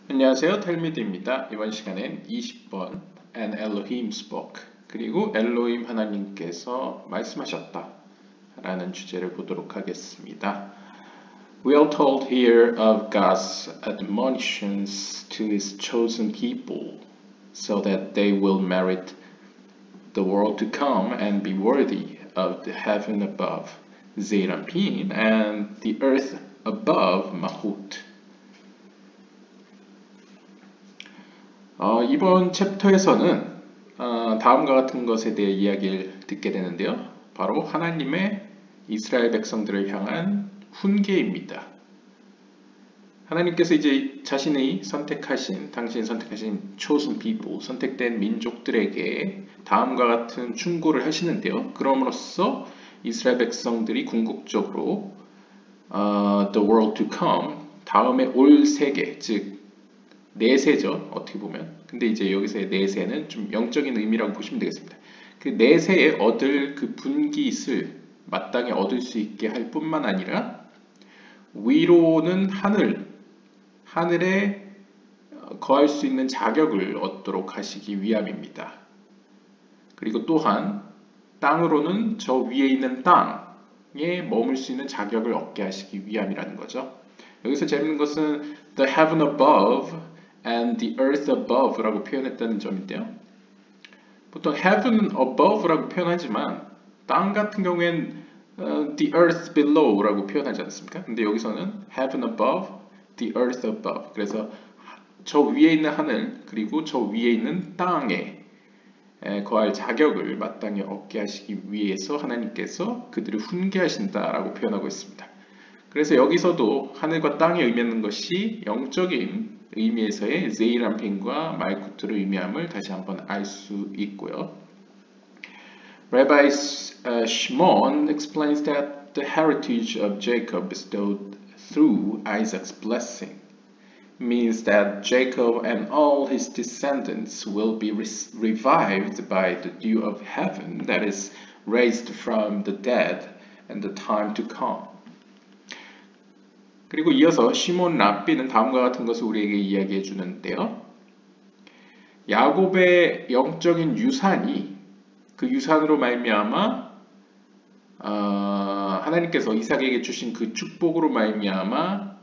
안녕하세요, 텔미드입니다. 이번 시간엔 20번 And Elohim spoke 그리고 엘로힘 하나님께서 말씀하셨다 라는 주제를 보도록 하겠습니다. We are told here of God's admonitions to His chosen people so that they will merit the world to come and be worthy of the heaven above, Zeir Anpin, and the earth above, Mahut. 이번 챕터에서는 다음과 같은 것에 대해 이야기를 듣게 되는데요. 바로 하나님의 이스라엘 백성들을 향한 훈계입니다. 하나님께서 이제 자신이 당신이 선택하신 chosen people, 선택된 민족들에게 다음과 같은 충고를 하시는데요. 그럼으로써 이스라엘 백성들이 궁극적으로 the world to come, 다음에 올 세계, 즉 내세죠. 어떻게 보면. 근데 이제 여기서의 내세는 좀 영적인 의미라고 보시면 되겠습니다. 그 내세에 얻을 그 분깃을 마땅히 얻을 수 있게 할 뿐만 아니라 위로는 하늘에 거할 수 있는 자격을 얻도록 하시기 위함입니다. 그리고 또한 땅으로는 저 위에 있는 땅에 머물 수 있는 자격을 얻게 하시기 위함이라는 거죠. 여기서 재밌는 것은 the heaven above and the earth above 라고 표현했다는 점인데요. 보통 heaven above 라고 표현하지만 땅 같은 경우엔 the earth below 라고 표현하지 않습니까? 근데 여기서는 heaven above, the earth above. 그래서 저 위에 있는 하늘 그리고 저 위에 있는 땅에 거할 자격을 마땅히 얻게 하시기 위해서 하나님께서 그들을 훈계하신다라고 표현하고 있습니다. 그래서 여기서도 하늘과 땅에 의미하는 것이 영적인 의미에서의 제일 안핀과 말쿠트를 의미함을 다시 한번 알 수 있고요. Rabbi Shimon explains that the heritage of Jacob bestowed through Isaac's blessing means that Jacob and all his descendants will be revived by the dew of heaven that is raised from the dead in the time to come. 그리고 이어서 시몬 랍비는 다음과 같은 것을 우리에게 이야기해 주는데요. 야곱의 영적인 유산이 그 유산으로 말미암아 하나님께서 이삭에게 주신 그 축복으로 말미암아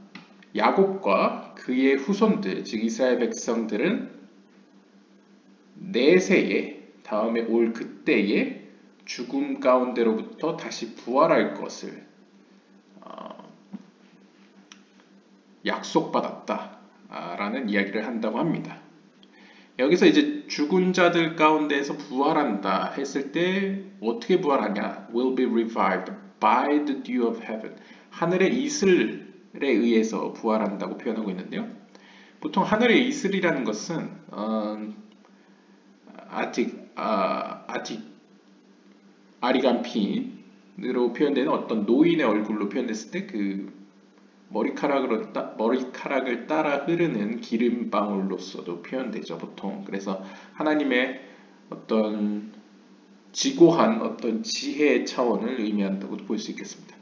야곱과 그의 후손들, 즉 이스라엘 백성들은 내세에 다음에 올 그때에 죽음 가운데로부터 다시 부활할 것을 약속받았다라는 이야기를 한다고 합니다. 여기서 이제 죽은 자들 가운데에서 부활한다 했을 때 어떻게 부활하냐? Will be revived by the dew of heaven. 하늘의 이슬에 의해서 부활한다고 표현하고 있는데요. 보통 하늘의 이슬이라는 것은 아리간핀으로 표현되는 어떤 노인의 얼굴로 표현됐을 때 그 머리카락을 따라 흐르는 기름방울로서도 표현되죠, 보통. 그래서 하나님의 어떤 지고한 어떤 지혜의 차원을 의미한다고 볼 수 있겠습니다.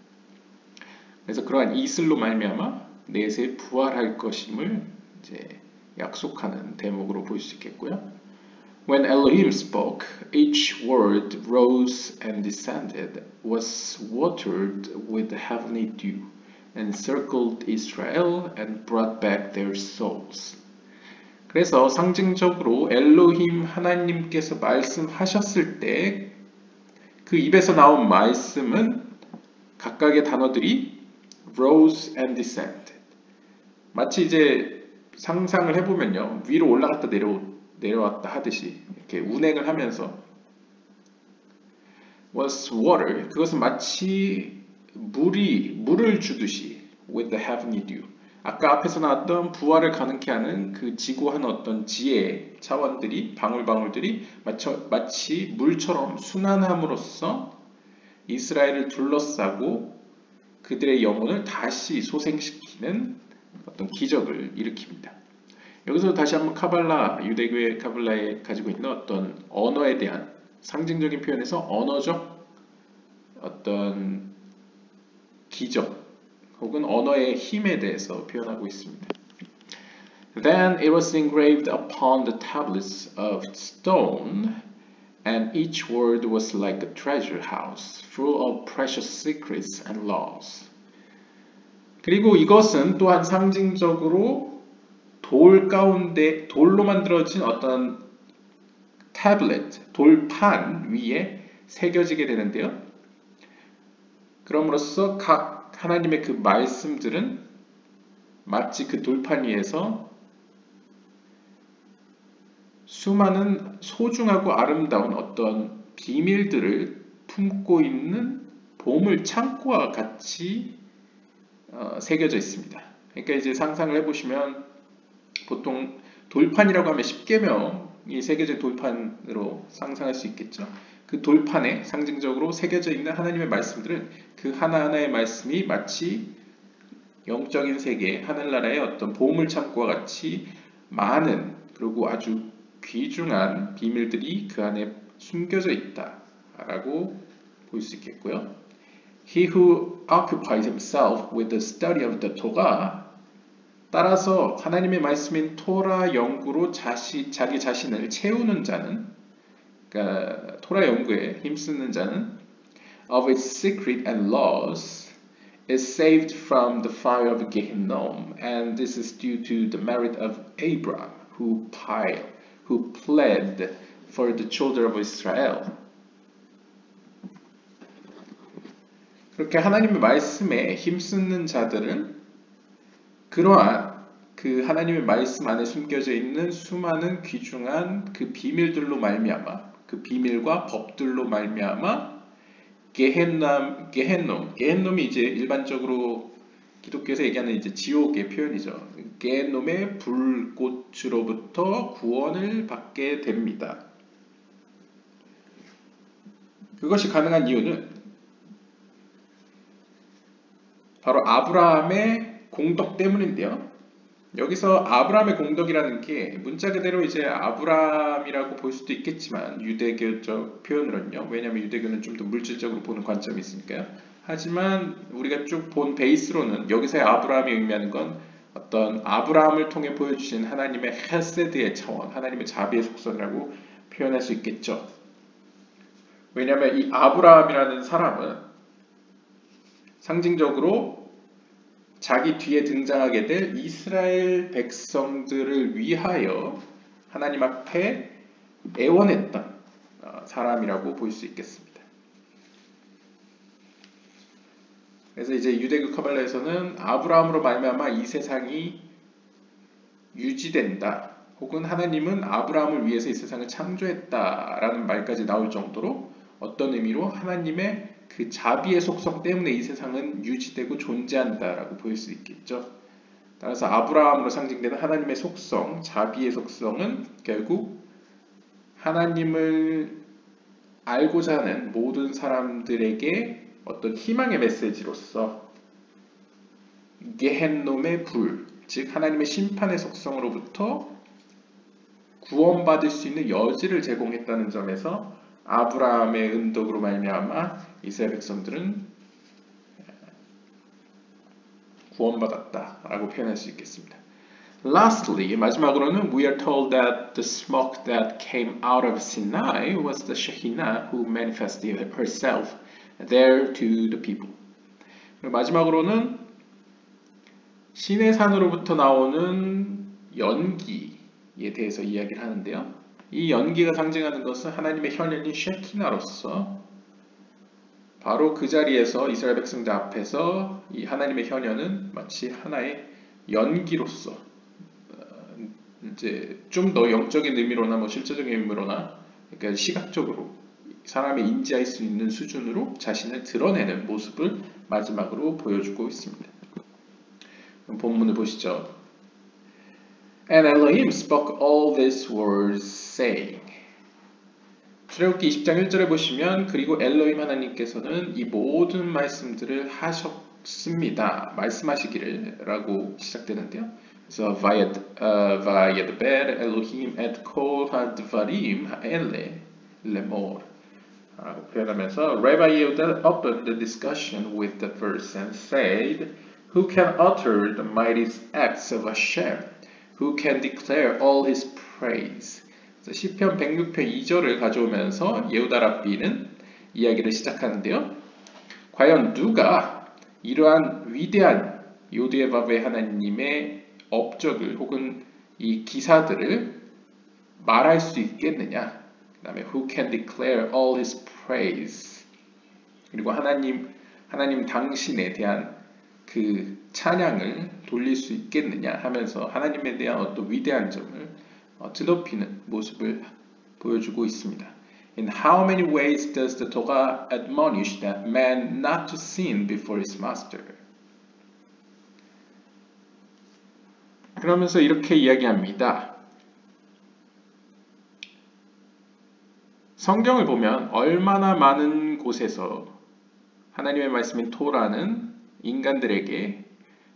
그래서 그러한 이슬로 말미암아 내세 부활할 것임을 이제 약속하는 대목으로 볼 수 있겠고요. When Elohim spoke, each word rose and descended, was watered with heavenly dew. encircled Israel and brought back their souls. 그래서 상징적으로 엘로힘 하나님께서 말씀하셨을 때 그 입에서 나온 말씀은 각각의 단어들이 rose and descended. 마치 이제 상상을 해보면요. 위로 올라갔다 내려왔다 하듯이 이렇게 운행을 하면서 was water. 그것은 마치 물을 주듯이 with the heavenly dew. 아까 앞에서 나왔던 부활을 가능케 하는 그 지고한 어떤 지혜의 차원들이 방울방울들이 마치 물처럼 순환함으로써 이스라엘을 둘러싸고 그들의 영혼을 다시 소생시키는 어떤 기적을 일으킵니다. 여기서 다시 한번 유대교의 카발라에 가지고 있는 어떤 언어에 대한 상징적인 표현에서 언어적 어떤 기적 혹은 언어의 힘에 대해서 표현하고 있습니다. Then it was engraved upon the tablets of stone, and each word was like a treasure house, full of precious secrets and laws. 그리고 이것은 또한 상징적으로 돌 가운데 돌로 만들어진 어떤 태블릿, 돌판 위에 새겨지게 되는데요. 그럼으로써 각 하나님의 그 말씀들은 마치 그 돌판 위에서 수많은 소중하고 아름다운 어떤 비밀들을 품고 있는 보물 창고와 같이 새겨져 있습니다. 그러니까 이제 상상을 해보시면 보통 돌판이라고 하면 십계명이 새겨진 돌판으로 상상할 수 있겠죠. 그 돌판에 상징적으로 새겨져 있는 하나님의 말씀들은 그 하나하나의 말씀이 마치 영적인 세계, 하늘나라의 어떤 보물 창고와 같이 많은 그리고 아주 귀중한 비밀들이 그 안에 숨겨져 있다라고 볼 수 있겠고요. He who occupies himself with the study of the Torah, 따라서 하나님의 말씀인 토라 연구로 자기 자신을 채우는 자는, 그러니까 토라 연구에 힘쓰는 자는 of its secret and laws is saved from the fire of Gehinnom, and this is due to the merit of Abraham, who pled for the children of Israel. 그렇게 하나님의 말씀에 힘쓰는 자들은 그러한 그 하나님의 말씀 안에 숨겨져 있는 수많은 귀중한 그 비밀들로 말미암아, 그 비밀과 법들로 말미암아 게헨놈이 이제 일반적으로 기독교에서 얘기하는 이제 지옥의 표현이죠. 게헨놈의 불꽃으로부터 구원을 받게 됩니다. 그것이 가능한 이유는 바로 아브라함의 공덕 때문인데요. 여기서 아브라함의 공덕이라는 게 문자 그대로 이제 아브라함이라고 볼 수도 있겠지만 유대교적 표현으로는요. 왜냐하면 유대교는 좀 더 물질적으로 보는 관점이 있으니까요. 하지만 우리가 쭉 본 베이스로는 여기서의 아브라함이 의미하는 건 어떤 아브라함을 통해 보여주신 하나님의 헤세드의 차원, 하나님의 자비의 속성이라고 표현할 수 있겠죠. 왜냐하면 이 아브라함이라는 사람은 상징적으로 자기 뒤에 등장하게 될 이스라엘 백성들을 위하여 하나님 앞에 애원했던 사람이라고 볼 수 있겠습니다. 그래서 이제 유대교 카발라에서는 아브라함으로 말미암아 이 세상이 유지된다. 혹은 하나님은 아브라함을 위해서 이 세상을 창조했다라는 말까지 나올 정도로 어떤 의미로 하나님의 그 자비의 속성 때문에 이 세상은 유지되고 존재한다라고 볼 수 있겠죠. 따라서 아브라함으로 상징되는 하나님의 속성, 자비의 속성은 결국 하나님을 알고자 하는 모든 사람들에게 어떤 희망의 메시지로서 게헨놈의 불, 즉 하나님의 심판의 속성으로부터 구원받을 수 있는 여지를 제공했다는 점에서 아브라함의 은덕으로 말미암아 이스라엘 백성들은 구원받았다라고 표현할 수 있겠습니다. Lastly, 마지막으로는 we are told that the smoke that came out of Sinai was the Shekinah who manifested herself there to the people. 마지막으로는 시내산으로부터 나오는 연기에 대해서 이야기를 하는데요. 이 연기가 상징하는 것은 하나님의 혈연인 쉐키나로서 바로 그 자리에서 이스라엘 백성들 앞에서 이 하나님의 혈연은 마치 하나의 연기로서 이제 좀 더 영적인 의미로나 뭐 실제적인 의미로나 그러니까 시각적으로 사람이 인지할 수 있는 수준으로 자신을 드러내는 모습을 마지막으로 보여주고 있습니다. 본문을 보시죠. And Elohim spoke all these words, saying. 출애굽기 20장 1절에 보시면 그리고 엘로힘 하나님께서는 이 모든 말씀들을 하셨습니다. 말씀하시기를 라고 시작되는데요. 그래서 Vayedber Elohim et kol hadvarim ha'ele lemor 라고 표현하면서 Rabbi Yehuda opened the discussion with the verse and said, Who can utter the mighty acts of Hashem? Who can declare all his praise? 시편 106편 2절을 가져오면서 예후다 랍비는 이야기를 시작하는데요. 과연 누가 이러한 위대한 요드에바브의 하나님의 업적을 혹은 이 기사들을 말할 수 있겠느냐? 그 다음에 Who can declare all his praise? 그리고 하나님 당신에 대한 그 찬양을 돌릴 수 있겠느냐 하면서 하나님에 대한 어떤 위대한 점을 드높이는 모습을 보여주고 있습니다. In how many ways does the Torah admonish that man not to sin before his master? 그러면서 이렇게 이야기합니다. 성경을 보면 얼마나 많은 곳에서 하나님의 말씀인 토라는 인간들에게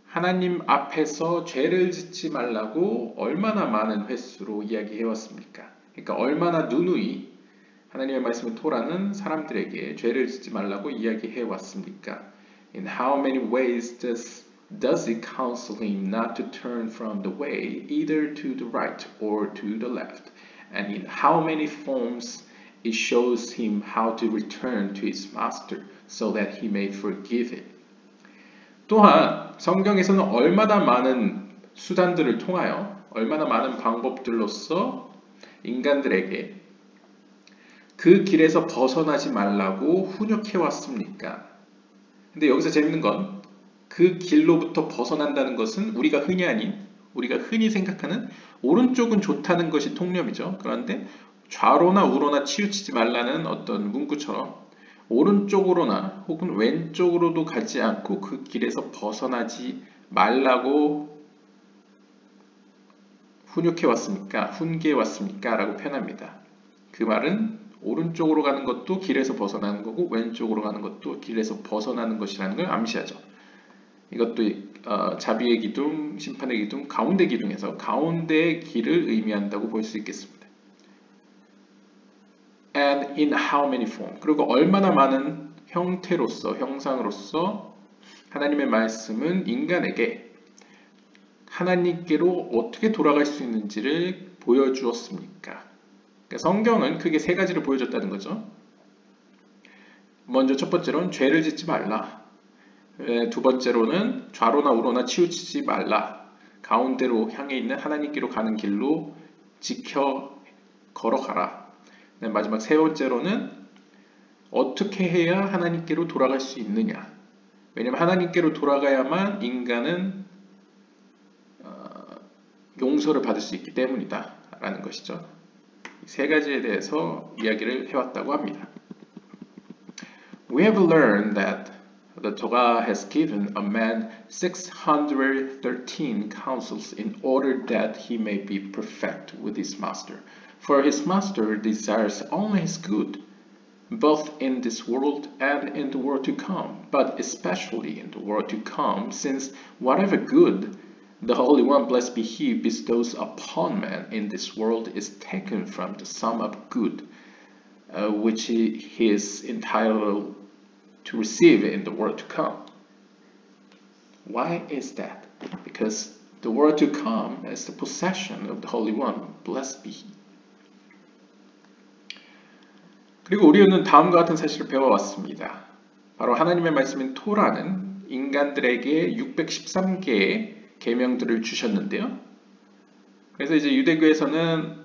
하나님 앞에서 죄를 짓지 말라고 얼마나 많은 횟수로 이야기해 왔습니까? 그러니까 얼마나 누누이 하나님의 말씀인 토라는 사람들에게 죄를 짓지 말라고 이야기해 왔습니까? In how many ways does it counsel him not to turn from the way either to the right or to the left? And in how many forms it shows him how to return to his master so that he may forgive it. 또한 성경에서는 얼마나 많은 수단들을 통하여 얼마나 많은 방법들로서 인간들에게 그 길에서 벗어나지 말라고 훈육해 왔습니까? 근데 여기서 재밌는 건 그 길로부터 벗어난다는 것은 우리가 흔히 생각하는 오른쪽은 좋다는 것이 통념이죠. 그런데 좌로나 우로나 치우치지 말라는 어떤 문구처럼 오른쪽으로나 혹은 왼쪽으로도 가지 않고 그 길에서 벗어나지 말라고 훈육해 왔습니까? 훈계해 왔습니까? 라고 표현합니다. 그 말은 오른쪽으로 가는 것도 길에서 벗어나는 거고 왼쪽으로 가는 것도 길에서 벗어나는 것이라는 걸 암시하죠. 이것도 자비의 기둥, 심판의 기둥, 가운데 기둥에서 가운데의 길을 의미한다고 볼 수 있겠습니다. And in how many forms? 그리고 얼마나 많은 형상으로서 하나님의 말씀은 인간에게 하나님께로 어떻게 돌아갈 수 있는지를 보여주었습니까? 그러니까 성경은 크게 세 가지를 보여줬다는 거죠. 먼저 첫 번째로는 죄를 짓지 말라. 두 번째로는 좌로나 우로나 치우치지 말라. 가운데로 향해 있는 하나님께로 가는 길로 지켜 걸어가라. 마지막 세 번째로는 어떻게 해야 하나님께로 돌아갈 수 있느냐. 왜냐하면 하나님께로 돌아가야만 인간은 용서를 받을 수 있기 때문이다 라는 것이죠. 이 세 가지에 대해서 이야기를 해왔다고 합니다. We have learned that the Torah has given a man 613 counsels in order that he may be perfect with his master. For his master desires only his good, both in this world and in the world to come, but especially in the world to come, since whatever good the Holy One, blessed be He, bestows upon man in this world is taken from the sum of good, which he is entitled to receive in the world to come. Why is that? Because the world to come is the possession of the Holy One, blessed be He. 그리고 우리는 다음과 같은 사실을 배워왔습니다. 바로 하나님의 말씀인 토라는 인간들에게 613개의 계명들을 주셨는데요. 그래서 이제 유대교에서는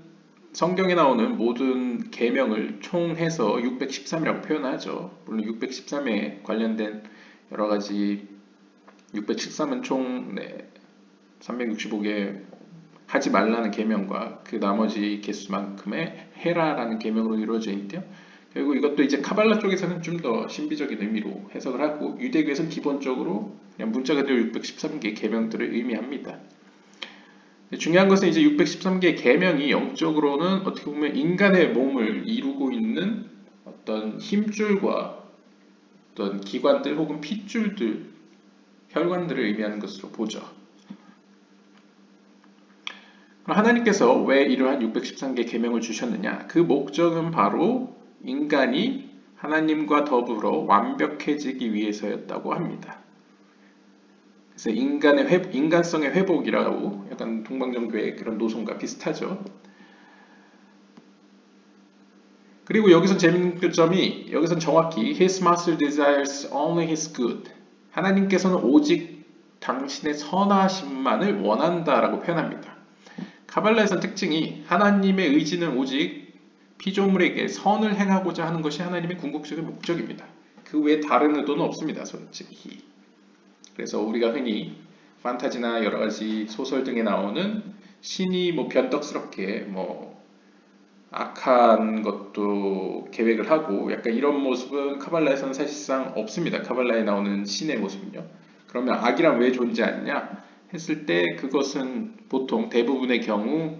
성경에 나오는 모든 계명을 총해서 613이라고 표현하죠. 물론 613에 관련된 여러 가지 613은 총 365개 하지 말라는 계명과 그 나머지 개수만큼의 해라라는 계명으로 이루어져 있는데요. 그리고 이것도 이제 카발라 쪽에서는 좀 더 신비적인 의미로 해석을 하고 유대교에서는 기본적으로 그냥 문자 그대로 613개의 계명들을 의미합니다. 중요한 것은 이제 613개의 계명이 영적으로는 어떻게 보면 인간의 몸을 이루고 있는 어떤 힘줄과 어떤 기관들 혹은 핏줄들, 혈관들을 의미하는 것으로 보죠. 하나님께서 왜 이러한 613개 계명을 주셨느냐? 그 목적은 바로 인간이 하나님과 더불어 완벽해지기 위해서였다고 합니다. 그래서 인간성의 회복이라고 약간 동방정교의 그런 노선과 비슷하죠. 그리고 여기서 재밌는 점이 여기선 정확히 His master desires only his good. 하나님께서는 오직 당신의 선하심만을 원한다라고 표현합니다. 카발라에서는 특징이 하나님의 의지는 오직 피조물에게 선을 행하고자 하는 것이 하나님의 궁극적인 목적입니다. 그 외에 다른 의도는 없습니다. 솔직히. 그래서 우리가 흔히 판타지나 여러 가지 소설 등에 나오는 신이 뭐 변덕스럽게 뭐 악한 것도 계획을 하고 약간 이런 모습은 카발라에서는 사실상 없습니다. 카발라에 나오는 신의 모습은요. 그러면 악이란 왜 존재하느냐 했을 때 그것은 보통 대부분의 경우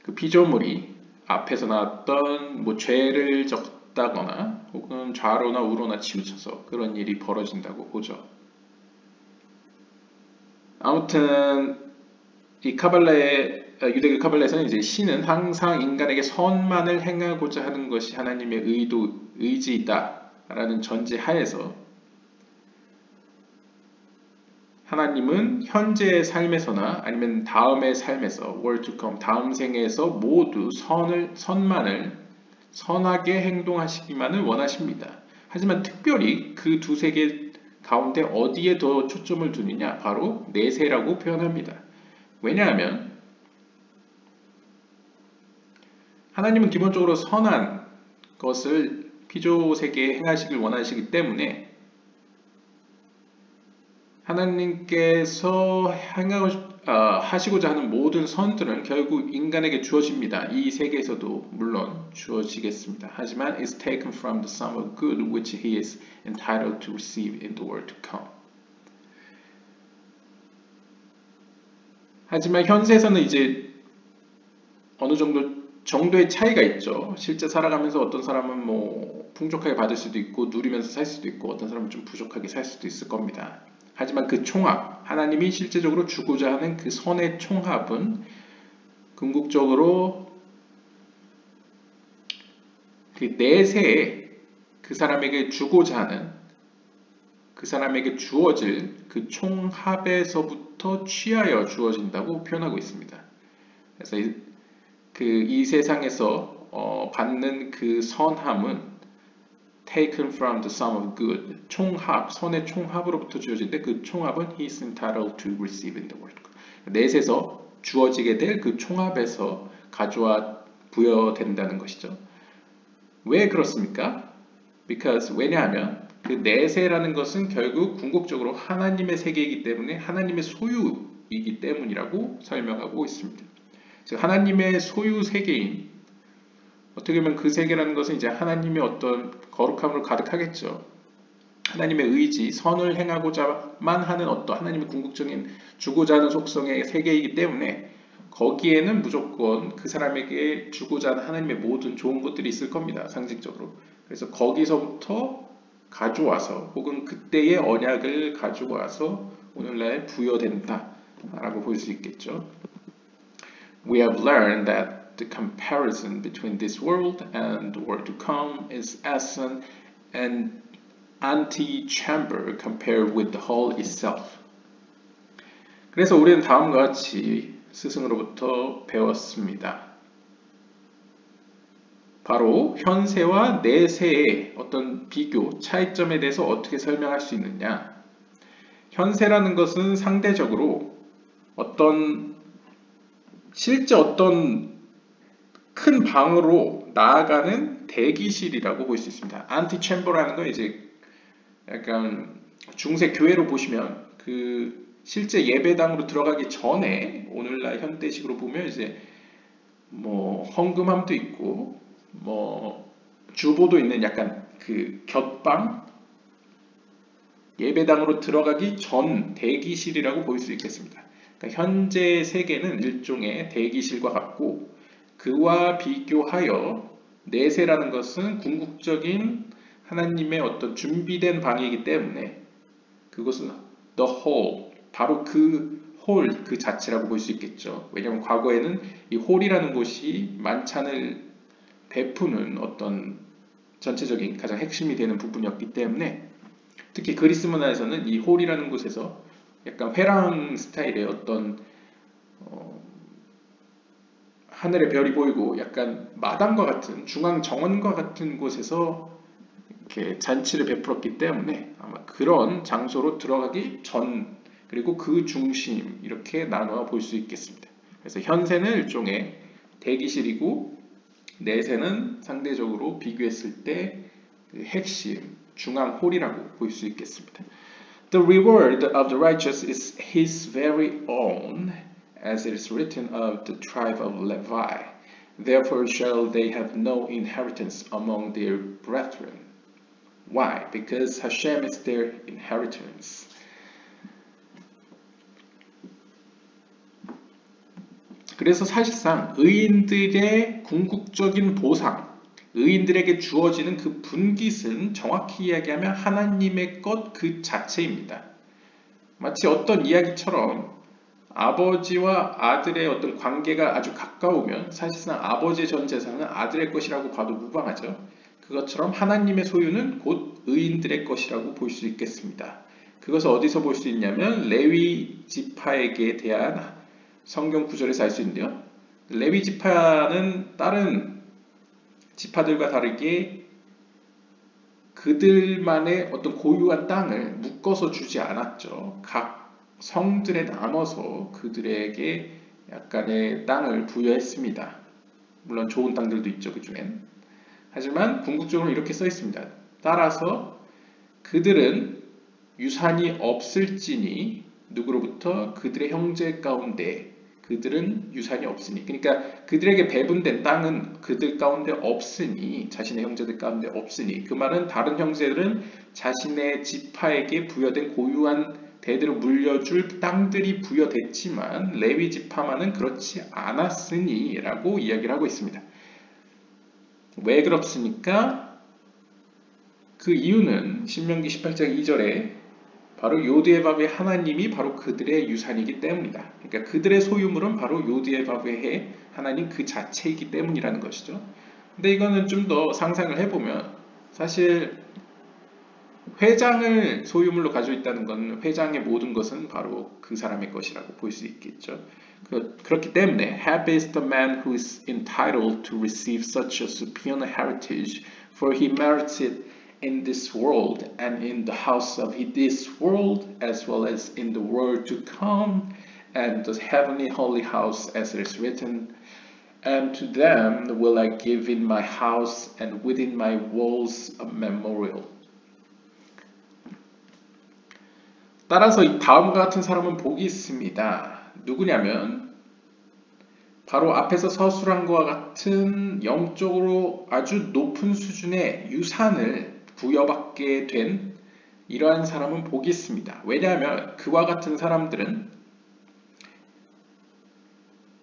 그 피조물이 앞에서 나왔던 뭐 죄를 적다거나 혹은 좌로나 우로나 치우쳐서 그런 일이 벌어진다고 보죠. 아무튼 이 유대교 카발라에서는 이제 신은 항상 인간에게 선만을 행하고자 하는 것이 하나님의 의지이다라는 전제 하에서 하나님은 현재의 삶에서나 아니면 다음의 삶에서 world to come 다음 생에서 모두 선만을 선하게 행동하시기만을 원하십니다. 하지만 특별히 그 두 세계 가운데 어디에 더 초점을 두느냐 바로 내세라고 표현합니다. 왜냐하면 하나님은 기본적으로 선한 것을 피조 세계에 행하시길 원하시기 때문에 하나님께서 하시고자 하는 모든 선들은 결국 인간에게 주어집니다. 이 세계에서도 물론 주어지겠습니다. 하지만 it's taken from the sum of good which he is entitled to receive in the world to come. 하지만 현세에서는 이제 어느 정도의 차이가 있죠. 실제 살아가면서 어떤 사람은 뭐 풍족하게 받을 수도 있고 누리면서 살 수도 있고 어떤 사람은 좀 부족하게 살 수도 있을 겁니다. 하지만 그 총합, 하나님이 실제적으로 주고자 하는 그 선의 총합은 궁극적으로 그 내세에 그 사람에게 주고자 하는 그 사람에게 주어질 그 총합에서부터 취하여 주어진다고 표현하고 있습니다. 그래서 이 세상에서 받는 그 선함은 taken from the sum of good, 총합, 선의 총합으로부터 주어진데 그 총합은 he is entitled to receive in the world. 넷에서 주어지게 될 그 총합에서 가져와 부여된다는 것이죠. 왜 그렇습니까? Because 왜냐하면 그 내세라는 것은 결국 궁극적으로 하나님의 세계이기 때문에 하나님의 소유이기 때문이라고 설명하고 있습니다. 즉 하나님의 소유 세계인 어떻게 보면 그 세계라는 것은 이제 하나님의 어떤 거룩함으로 가득하겠죠. 하나님의 의지, 선을 행하고자만 하는 어떤 하나님의 궁극적인 주고자 하는 속성의 세계이기 때문에 거기에는 무조건 그 사람에게 주고자 하는 하나님의 모든 좋은 것들이 있을 겁니다. 상징적으로. 그래서 거기서부터 가져와서 혹은 그때의 언약을 가지고 와서 오늘날 부여된다 라고 볼 수 있겠죠. We have learned that the comparison between this world and the world to come is as an antechamber compared with the whole itself. 그래서 우리는 다음과 같이 스승으로부터 배웠습니다. 바로 현세와 내세의 어떤 비교, 차이점에 대해서 어떻게 설명할 수 있느냐. 현세라는 것은 상대적으로 실제 어떤 큰 방으로 나아가는 대기실이라고 볼 수 있습니다. 안티챔버라는 건 이제 약간 중세 교회로 보시면 그 실제 예배당으로 들어가기 전에 오늘날 현대식으로 보면 이제 뭐 헌금함도 있고 뭐 주보도 있는 약간 그 곁방 예배당으로 들어가기 전 대기실이라고 볼 수 있겠습니다. 그러니까 현재 세계는 일종의 대기실과 같고 그와 비교하여 내세라는 것은 궁극적인 하나님의 어떤 준비된 방이기 때문에 그것은 the whole, 바로 그 홀 그 자체라고 볼 수 있겠죠. 왜냐하면 과거에는 이 홀이라는 곳이 만찬을 베푸는 어떤 전체적인 가장 핵심이 되는 부분이었기 때문에 특히 그리스 문화에서는 이 홀이라는 곳에서 약간 회랑 스타일의 어떤 하늘의 별이 보이고 약간 마당과 같은 중앙 정원과 같은 곳에서 이렇게 잔치를 베풀었기 때문에 아마 그런 장소로 들어가기 전 그리고 그 중심 이렇게 나누어 볼 수 있겠습니다. 그래서 현세는 일종의 대기실이고 내세는 상대적으로 비교했을 때 그 핵심 중앙 홀이라고 볼 수 있겠습니다. The reward of the righteous is his very own, as it is written of the tribe of Levi. Therefore shall they have no inheritance among their brethren. Why? Because Hashem is their inheritance. 그래서 사실상 의인들의 궁극적인 보상, 의인들에게 주어지는 그 분깃은 정확히 이야기하면 하나님의 것 그 자체입니다. 마치 어떤 이야기처럼 아버지와 아들의 어떤 관계가 아주 가까우면 사실상 아버지의 전 재산은 아들의 것이라고 봐도 무방하죠. 그것처럼 하나님의 소유는 곧 의인들의 것이라고 볼 수 있겠습니다. 그것을 어디서 볼 수 있냐면 레위 지파에게 대한 성경 구절에서 알 수 있는데요. 레위 지파는 다른 지파들과 다르게 그들만의 어떤 고유한 땅을 묶어서 주지 않았죠. 각 성들에 나눠서 그들에게 약간의 땅을 부여했습니다. 물론 좋은 땅들도 있죠, 그 중엔. 하지만 궁극적으로 이렇게 써 있습니다. 따라서 그들은 유산이 없을지니 누구로부터 그들의 형제 가운데 그들은 유산이 없으니, 그러니까 그들에게 배분된 땅은 그들 가운데 없으니, 자신의 형제들 가운데 없으니, 그 말은 다른 형제들은 자신의 지파에게 부여된 고유한 대대로 물려줄 땅들이 부여됐지만 레위 지파만은 그렇지 않았으니 라고 이야기를 하고 있습니다. 왜 그렇습니까? 그 이유는 신명기 18장 2절에 바로 요드에바베 하나님이 바로 그들의 유산이기 때문이다. 그러니까 그들의 소유물은 바로 요드에바베의 하나님 그 자체이기 때문이라는 것이죠. 근데 이거는 좀 더 상상을 해보면 사실 회장을 소유물로 가지고 있다는 건 회장의 모든 것은 바로 그 사람의 것이라고 볼 수 있겠죠. 그렇기 때문에 Happy is the man who is entitled to receive such a superior heritage, for he merits it in this world and in the house of this world as well as in the world to come and the heavenly holy house as it is written, and to them will I give in my house and within my walls a memorial. 따라서 이 다음과 같은 사람은 복이 있습니다. 누구냐면 바로 앞에서 서술한 것과 같은 영적으로 아주 높은 수준의 유산을 부여받게 된 이러한 사람은 복이 있습니다. 왜냐하면 그와 같은 사람들은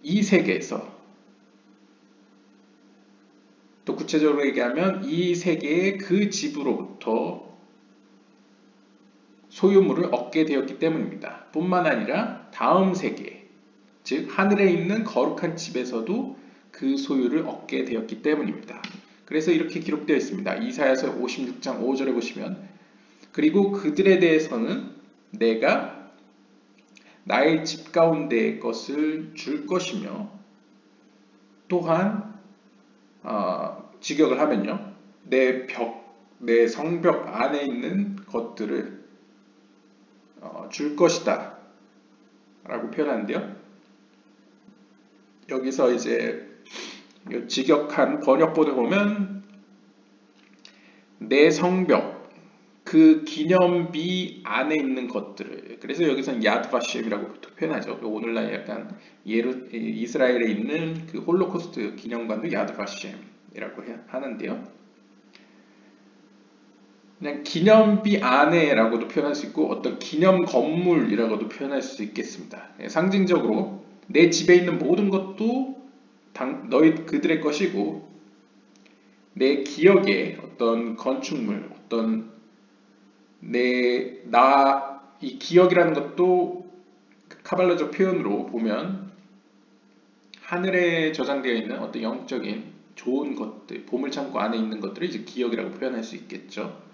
이 세계에서, 또 구체적으로 얘기하면 이 세계의 그 집으로부터 소유물을 얻게 되었기 때문입니다. 뿐만 아니라 다음 세계, 즉 하늘에 있는 거룩한 집에서도 그 소유를 얻게 되었기 때문입니다. 그래서 이렇게 기록되어 있습니다. 이사야서 56장 5절에 보시면, 그리고 그들에 대해서는 내가 나의 집 가운데의 것을 줄 것이며, 또한 직역을 하면요, 내 성벽 안에 있는 것들을 줄 것이다 라고 표현하는데요. 여기서 이제 직역한 번역본을 보면 내 성벽, 그 기념비 안에 있는 것들을, 그래서 여기서는 야드바셴이라고 표현하죠. 오늘날 약간 이스라엘에 있는 그 홀로코스트 기념관도 야드바셴이라고 하는데요. 그냥 기념비 안에라고도 표현할 수 있고 어떤 기념 건물이라고도 표현할 수 있겠습니다. 상징적으로 내 집에 있는 모든 것도 그들의 것이고, 내 기억의 어떤 건축물, 어떤 이 기억이라는 것도 카발라적 표현으로 보면 하늘에 저장되어 있는 어떤 영적인 좋은 것들, 보물창고 안에 있는 것들을 이제 기억이라고 표현할 수 있겠죠.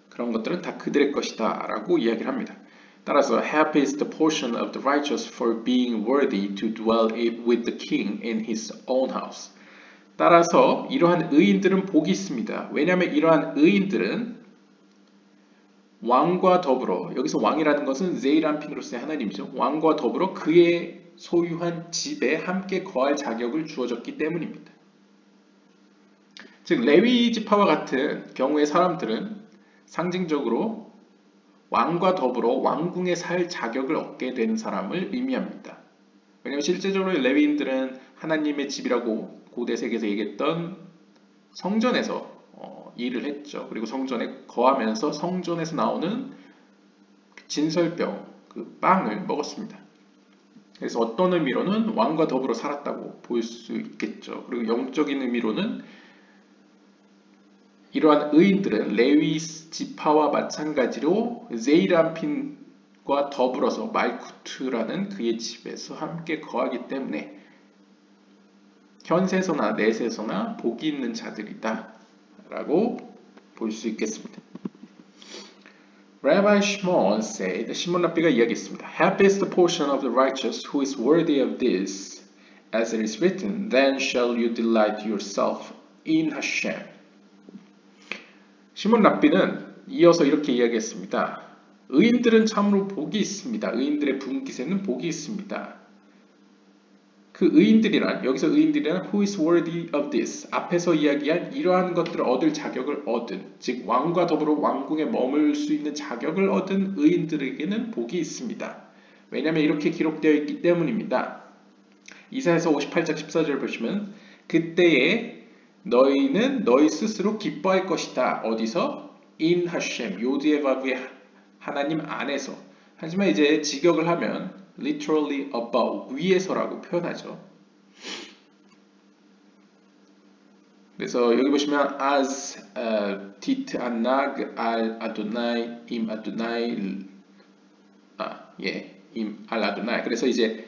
그런 것들은 다 그들의 것이다 라고 이야기를 합니다. 따라서 happy is the portion of the righteous for being worthy to dwell with the king in his own house. 따라서 이러한 의인들은 복이 있습니다. 왜냐하면 이러한 의인들은 왕과 더불어, 여기서 왕이라는 것은 제이란핀으로서의 하나님이죠. 왕과 더불어 그의 소유한 집에 함께 거할 자격을 주어졌기 때문입니다. 즉 레위 지파와 같은 경우의 사람들은 상징적으로 왕과 더불어 왕궁에 살 자격을 얻게 된 사람을 의미합니다. 왜냐하면 실제적으로 레위인들은 하나님의 집이라고 고대 세계에서 얘기했던 성전에서 일을 했죠. 그리고 성전에 거하면서 성전에서 나오는 진설병, 그 빵을 먹었습니다. 그래서 어떤 의미로는 왕과 더불어 살았다고 볼 수 있겠죠. 그리고 영적인 의미로는 이러한 의인들은 레위 지파와 마찬가지로 제이란핀과 더불어서 말쿠트라는 그의 집에서 함께 거하기 때문에 현세서나 내세서나 복이 있는 자들이다 라고 볼 수 있겠습니다. Rabbi Shimon said, 시몬 랍비가 이야기했습니다. Happy is the portion of the righteous who is worthy of this, as it is written, then shall you delight yourself in Hashem. 시몬 랍비는 이어서 이렇게 이야기했습니다. 의인들은 참으로 복이 있습니다. 의인들의 분깃에는 복이 있습니다. 그 의인들이란, 여기서 의인들이란 who is worthy of this, 앞에서 이야기한 이러한 것들을 얻을 자격을 얻은, 즉 왕과 더불어 왕궁에 머물 수 있는 자격을 얻은 의인들에게는 복이 있습니다. 왜냐하면 이렇게 기록되어 있기 때문입니다. 이사야서 58장 14절 보시면 그때에 너희는 너희 스스로 기뻐할 것이다. 어디서? In Hashem, 요드예바브의 하나님 안에서. 하지만 이제 직역을 하면 literally above, 위에서라고 표현하죠. 그래서 여기 보시면 as tit anag al Adonai im Adonai im al Adonai. 그래서 이제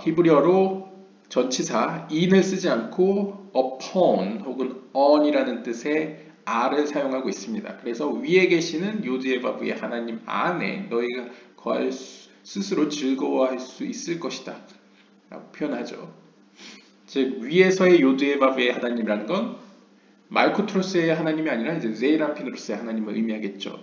히브리어로 전치사 in을 쓰지 않고 upon 혹은 on이라는 뜻의 r을 사용하고 있습니다. 그래서 위에 계시는 요드예바브의 하나님 안에 너희가 거할 스스로 즐거워할 수 있을 것이다 라고 표현하죠. 즉 위에서의 요드예바브의 하나님이라는 건 말쿠트로스의 하나님이 아니라 이제 제이란핀으로서의 하나님을 의미하겠죠.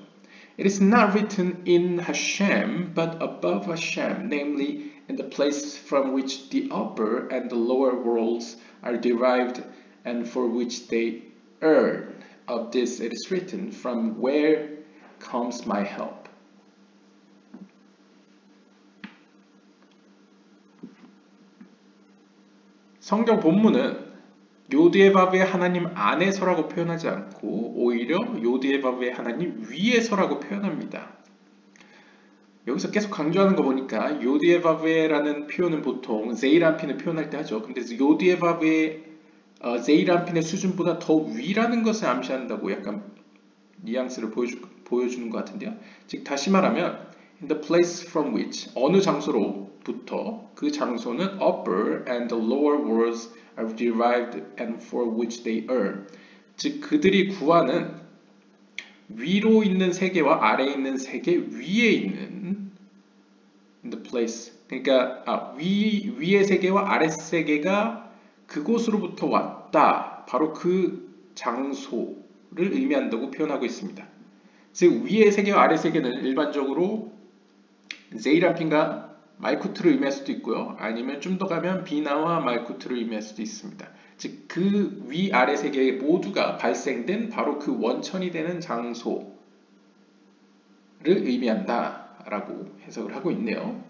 It is not written in Hashem but above Hashem, namely in the place from which the upper and the lower worlds are derived and for which they earn. Of this it is written, from where comes my help. 성경 본문은 요드예바브의 하나님 안에서라고 표현하지 않고 오히려 요드예바브의 하나님 위에서라고 표현합니다. 여기서 계속 강조하는 거 보니까 요드예바브라는 표현은 보통 제이란핀을 표현할 때 하죠. 근데 요드예바브의 제이란핀의 수준보다 더 위라는 것을 암시한다고 약간 뉘앙스를 보여주는 것 같은데요. 즉 다시 말하면 in the place from which, 어느 장소로부터 그 장소는 upper and the lower worlds are derived and for which they earn. 즉 그들이 구하는 위로 있는 세계와 아래에 있는 세계 위에 있는 in the place, 그러니까 위의 세계와 아래 세계가 그곳으로부터 왔다. 바로 그 장소를 의미한다고 표현하고 있습니다. 즉 위의 세계와 아래 세계는 일반적으로 제이란핀과 말쿠트를 의미할 수도 있고요. 아니면 좀 더 가면 비나와 말쿠트를 의미할 수도 있습니다. 즉 그 위 아래 세계 모두가 발생된 바로 그 원천이 되는 장소를 의미한다 라고 해석을 하고 있네요.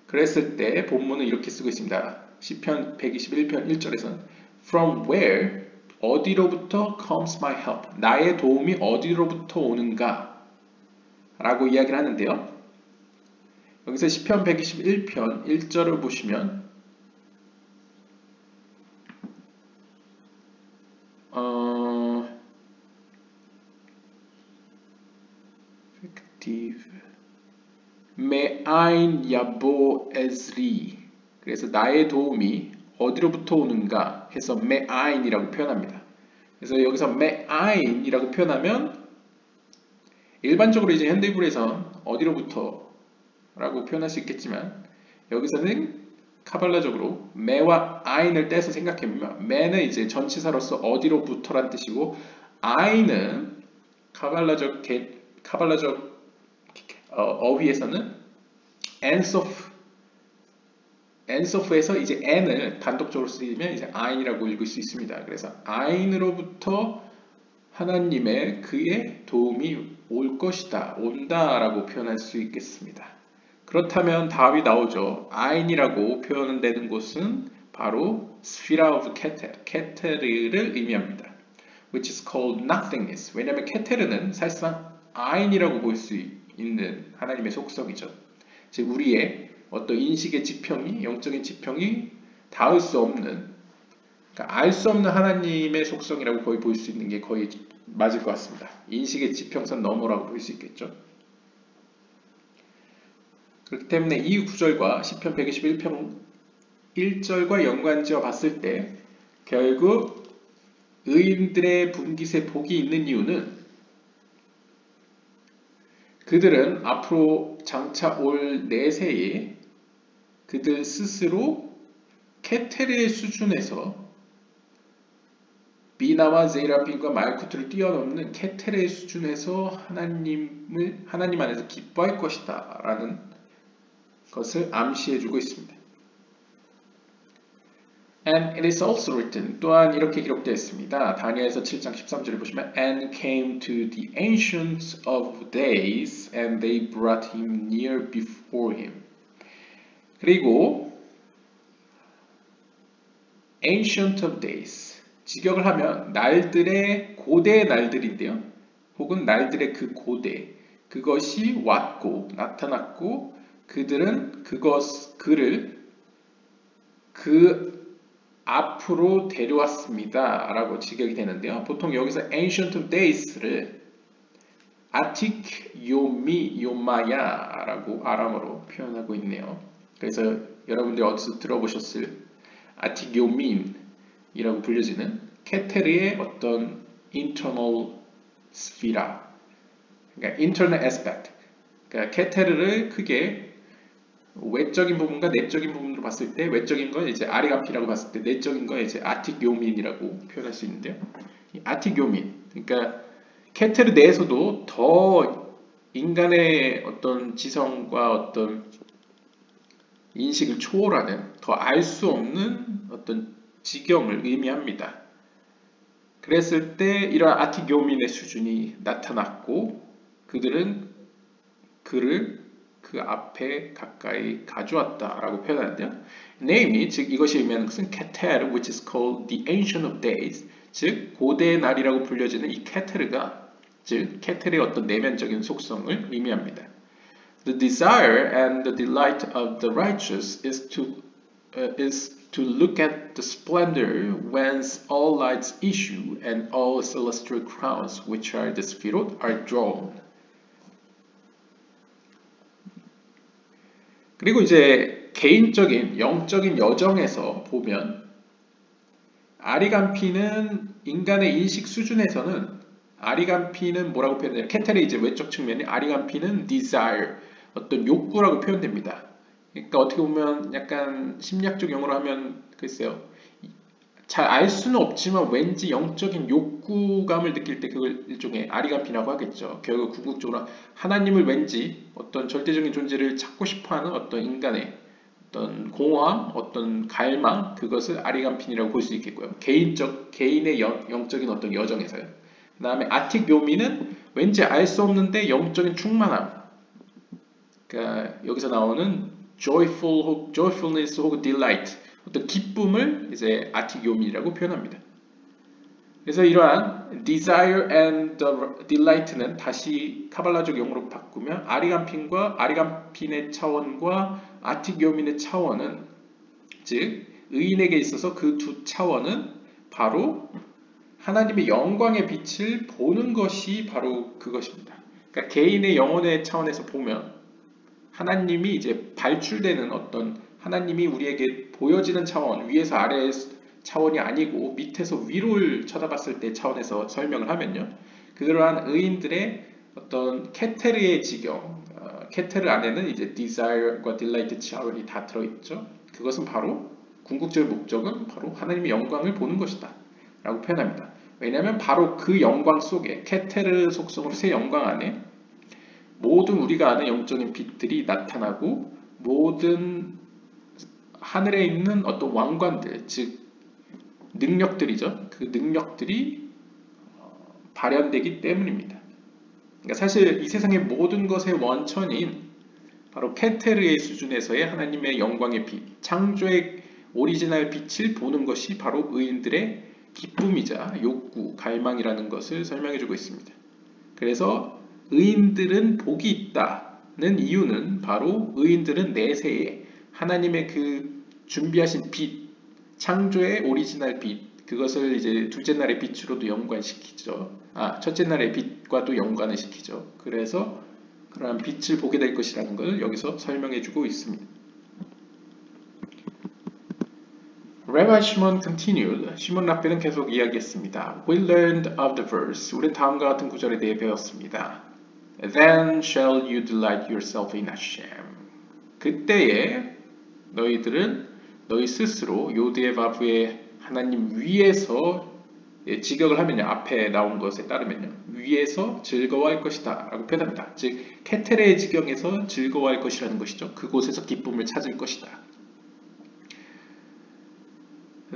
그랬을 때 본문은 이렇게 쓰고 있습니다. 시편 121편 1절에서는 From where, 어디로부터 comes my help, 나의 도움이 어디로부터 오는가 라고 이야기를 하는데요. 여기서 시편 121편 1절을 보시면 메아인 야보 에즈리, 그래서 나의 도움이 어디로부터 오는가 해서 메아인이라고 표현합니다. 그래서 여기서 메아인이라고 표현하면 일반적으로 이제 현대인에서 어디로부터 라고 표현할 수 있겠지만 여기서는 카발라적으로 매와 아인을 떼서 생각해보면 매는 이제 전치사로서 어디로부터란 뜻이고 아인은 카발라적 어휘에서는 엔소프에서 이제 n을 단독적으로 쓰이면 이제 아인이라고 읽을 수 있습니다. 그래서 아인으로부터 하나님의 그의 도움이 올 것이다, 온다라고 표현할 수 있겠습니다. 그렇다면 답이 나오죠. 아인이라고 표현되는 곳은 바로 스피라 오브 케테르를 의미합니다. Which is called nothingness. 왜냐하면 케테르는 사실상 아인이라고 볼 수 있는 하나님의 속성이죠. 즉 우리의 어떤 인식의 지평이, 영적인 지평이 닿을 수 없는, 그러니까 알 수 없는 하나님의 속성이라고 거의 볼 수 있는 게 거의 맞을 것 같습니다. 인식의 지평선 너머라고 볼 수 있겠죠. 그렇기 때문에 이 구절과 시편 121편 1절과 연관지어 봤을 때 결국 의인들의 분깃에 복이 있는 이유는 그들은 앞으로 장차 올 내세에 그들 스스로 케테르의 수준에서 비나와 제라핀과 말쿠트를 뛰어넘는 케테르의 수준에서 하나님 안에서 기뻐할 것이다 라는 것을 암시해주고 있습니다. And it is also written, 또한 이렇게 기록되어 있습니다. 다니엘서 7장 13절을 보시면 And came to the ancients of days and they brought him near before him. 그리고 ancient of days, 직역을 하면 날들의 고대의 날들인데요. 혹은 날들의 그 고대, 그것이 왔고 나타났고 그들은 그를 그 앞으로 데려왔습니다 라고 직역이 되는데요. 보통 여기서 ancient of days를 아틱 요마야 라고 아람어로 표현하고 있네요. 그래서 여러분들이 어디서 들어보셨을 아틱 요민이라고 불려지는 케테르의 어떤 internal sphere, 그러니까 internal aspect, 그러니까 케테르를 크게 외적인 부분과 내적인 부분으로 봤을 때 외적인 건 이제 아리간피라고 봤을 때 내적인 건 이제 아틱요민이라고 표현할 수 있는데요. 이 아틱요민, 그러니까 케테르 내에서도 더 인간의 어떤 지성과 어떤 인식을 초월하는 더 알 수 없는 어떤 지경을 의미합니다. 그랬을 때 이러한 아틱요민의 수준이 나타났고 그들은 그를 그 앞에 가까이 가져왔다라고 표현하는데요. Namely, 즉 이것이 의미하는 것은 케테르, which is called the ancient of days, 즉 고대의 날이라고 불려지는 이 케테르가, 즉 케테르의 어떤 내면적인 속성을 의미합니다. The desire and the delight of the righteous is to look at the splendor whence all lights issue and all celestial crowns, which are the Sphirot, are drawn. 그리고 이제 개인적인 영적인 여정에서 보면 아리간피는 인간의 인식 수준에서는 아리간피는 뭐라고 표현해요? 케테르의 이제 외적 측면이 아리간피는 desire, 어떤 욕구라고 표현됩니다. 그러니까 어떻게 보면 약간 심리학적 용어로 하면 글쎄요, 잘 알 수는 없지만 왠지 영적인 욕구감을 느낄 때 그걸 일종의 아리간피라고 하겠죠. 결국 궁극적으로 하나님을 왠지 어떤 절대적인 존재를 찾고 싶어하는 어떤 인간의 어떤 공허함, 어떤 갈망, 그것을 아리간핀이라고 볼 수 있겠고요. 개인의 영적인 어떤 여정에서요. 그 다음에 아틱 묘미는 왠지 알 수 없는데 영적인 충만함. 그러니까 여기서 나오는 joyfulness 혹은 delight, 어떤 기쁨을 이제 아틱 묘미라고 표현합니다. 그래서 이러한 desire and delight는 다시 카발라적 용어로 바꾸면 아리간핀의 차원과 아틱요민의 차원은, 즉 의인에게 있어서 그 두 차원은 바로 하나님의 영광의 빛을 보는 것이 바로 그것입니다. 그러니까 개인의 영혼의 차원에서 보면 하나님이 이제 발출되는 어떤 하나님이 우리에게 보여지는 차원, 위에서 아래의 차원이 아니고 밑에서 위로를 쳐다봤을 때 차원에서 설명을 하면요, 그러한 의인들의 어떤 케테르의 지경, 케테르 안에는 이제 desire과 delight 차원이 다 들어있죠. 그것은 바로 궁극적 목적은 바로 하나님의 영광을 보는 것이다 라고 표현합니다. 왜냐하면 바로 그 영광 속에 케테르 속성으로 새 영광 안에 모든 우리가 아는 영적인 빛들이 나타나고 모든 하늘에 있는 어떤 왕관들, 즉 능력들이죠. 그 능력들이 발현되기 때문입니다. 그러니까 사실 이 세상의 모든 것의 원천인 바로 케테르의 수준에서의 하나님의 영광의 빛, 창조의 오리지널 빛을 보는 것이 바로 의인들의 기쁨이자 욕구, 갈망이라는 것을 설명해주고 있습니다. 그래서 의인들은 복이 있다는 이유는 바로 의인들은 내세에 하나님의 그 준비하신 빛, 창조의 오리지널 빛, 그것을 이제 둘째 날의 빛으로도 연관시키죠. 첫째 날의 빛과도 연관을 시키죠. 그래서 그러한 빛을 보게 될 것이라는 것을 여기서 설명해주고 있습니다. Rabbi Shimon continued. 시몬 랍비는 계속 이야기했습니다. We learned of the verse. 우리는 다음과 같은 구절에 대해 배웠습니다. Then shall you delight yourself in Hashem. 그때에 너희들은 너희 스스로 요드에바브의 하나님 위에서 직역을 하면요. 앞에 나온 것에 따르면요. 위에서 즐거워할 것이다 라고 표현합니다. 즉 케테레의 지경에서 즐거워할 것이라는 것이죠. 그곳에서 기쁨을 찾을 것이다.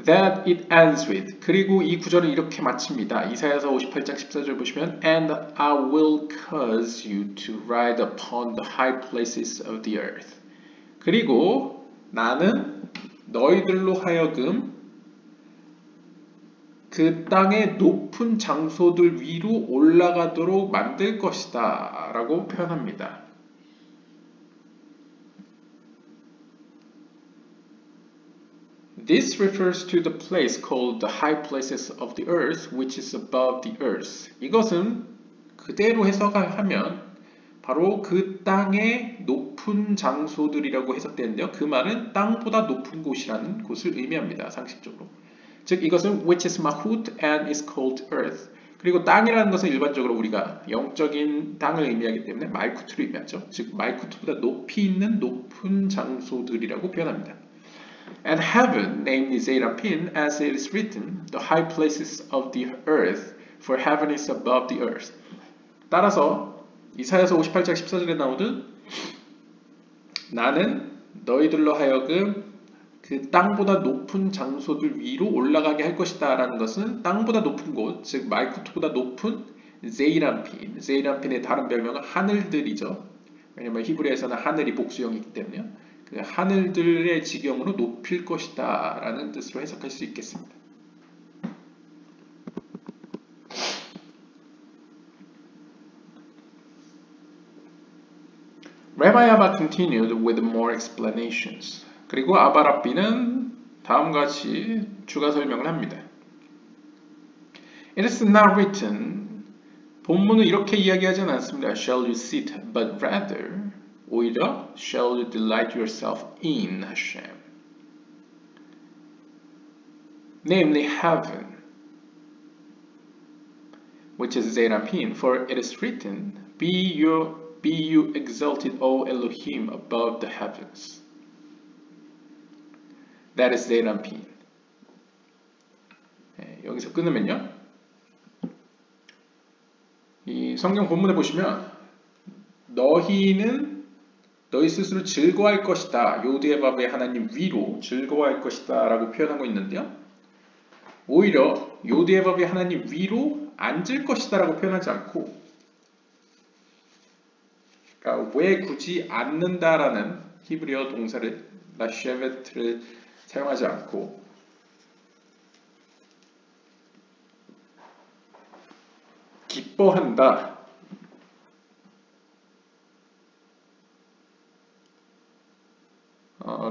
That it ends with. 그리고 이 구절은 이렇게 마칩니다. 이사야서 58장 14절 보시면 And I will cause you to ride upon the high places of the earth. 그리고 나는 너희들로 하여금 그 땅의 높은 장소들 위로 올라가도록 만들 것이다 라고 표현합니다. This refers to the place called the high places of the earth, which is above the earth. 이것은 그대로 해석하면 바로 그 땅의 높은 장소들이라고 해석되는데요. 그 말은 땅보다 높은 곳이라는 곳을 의미합니다. 상식적으로. 즉 이것은 which is mahut and is called earth. 그리고 땅이라는 것은 일반적으로 우리가 영적인 땅을 의미하기 때문에 말쿠트를 의미하죠. 즉 말쿠트보다 높이 있는 높은 장소들이라고 표현합니다. And heaven, namely Zeirapin, as it is written, the high places of the earth, for heaven is above the earth. 따라서 이사야서 58장 14절에 나오듯 나는 너희들로 하여금 그 땅보다 높은 장소들 위로 올라가게 할 것이다 라는 것은 땅보다 높은 곳, 즉 말쿠트보다 높은 제이란핀, 제이란핀의 다른 별명은 하늘들이죠. 왜냐하면 히브리어에서는 하늘이 복수형이기 때문에요. 그 하늘들의 지경으로 높일 것이다 라는 뜻으로 해석할 수 있겠습니다. Rabbi Abba continued with more explanations. 그리고 아바랍비는 다음과 같이 추가 설명을 합니다. It is not written. 본문은 이렇게 이야기하지는 않습니다. Shall you sit, but rather 오히려 shall you delight yourself in Hashem. Namely heaven, which is Zeirapin, for it is written, Be you exalted, O Elohim, above the heavens. That is Zeirapin. 여기서 끊으면요. 이 성경 본문에 보시면 너희는 너희 스스로 즐거워할 것이다. 요드에바브의 하나님 위로 즐거워할 것이다 라고 표현하고 있는데요. 오히려 요드에바브의 하나님 위로 앉을 것이다 라고 표현하지 않고 그러니까 왜 굳이 앉는다라는 히브리어 동사를 라쉐베트를 사용하지 않고 기뻐한다.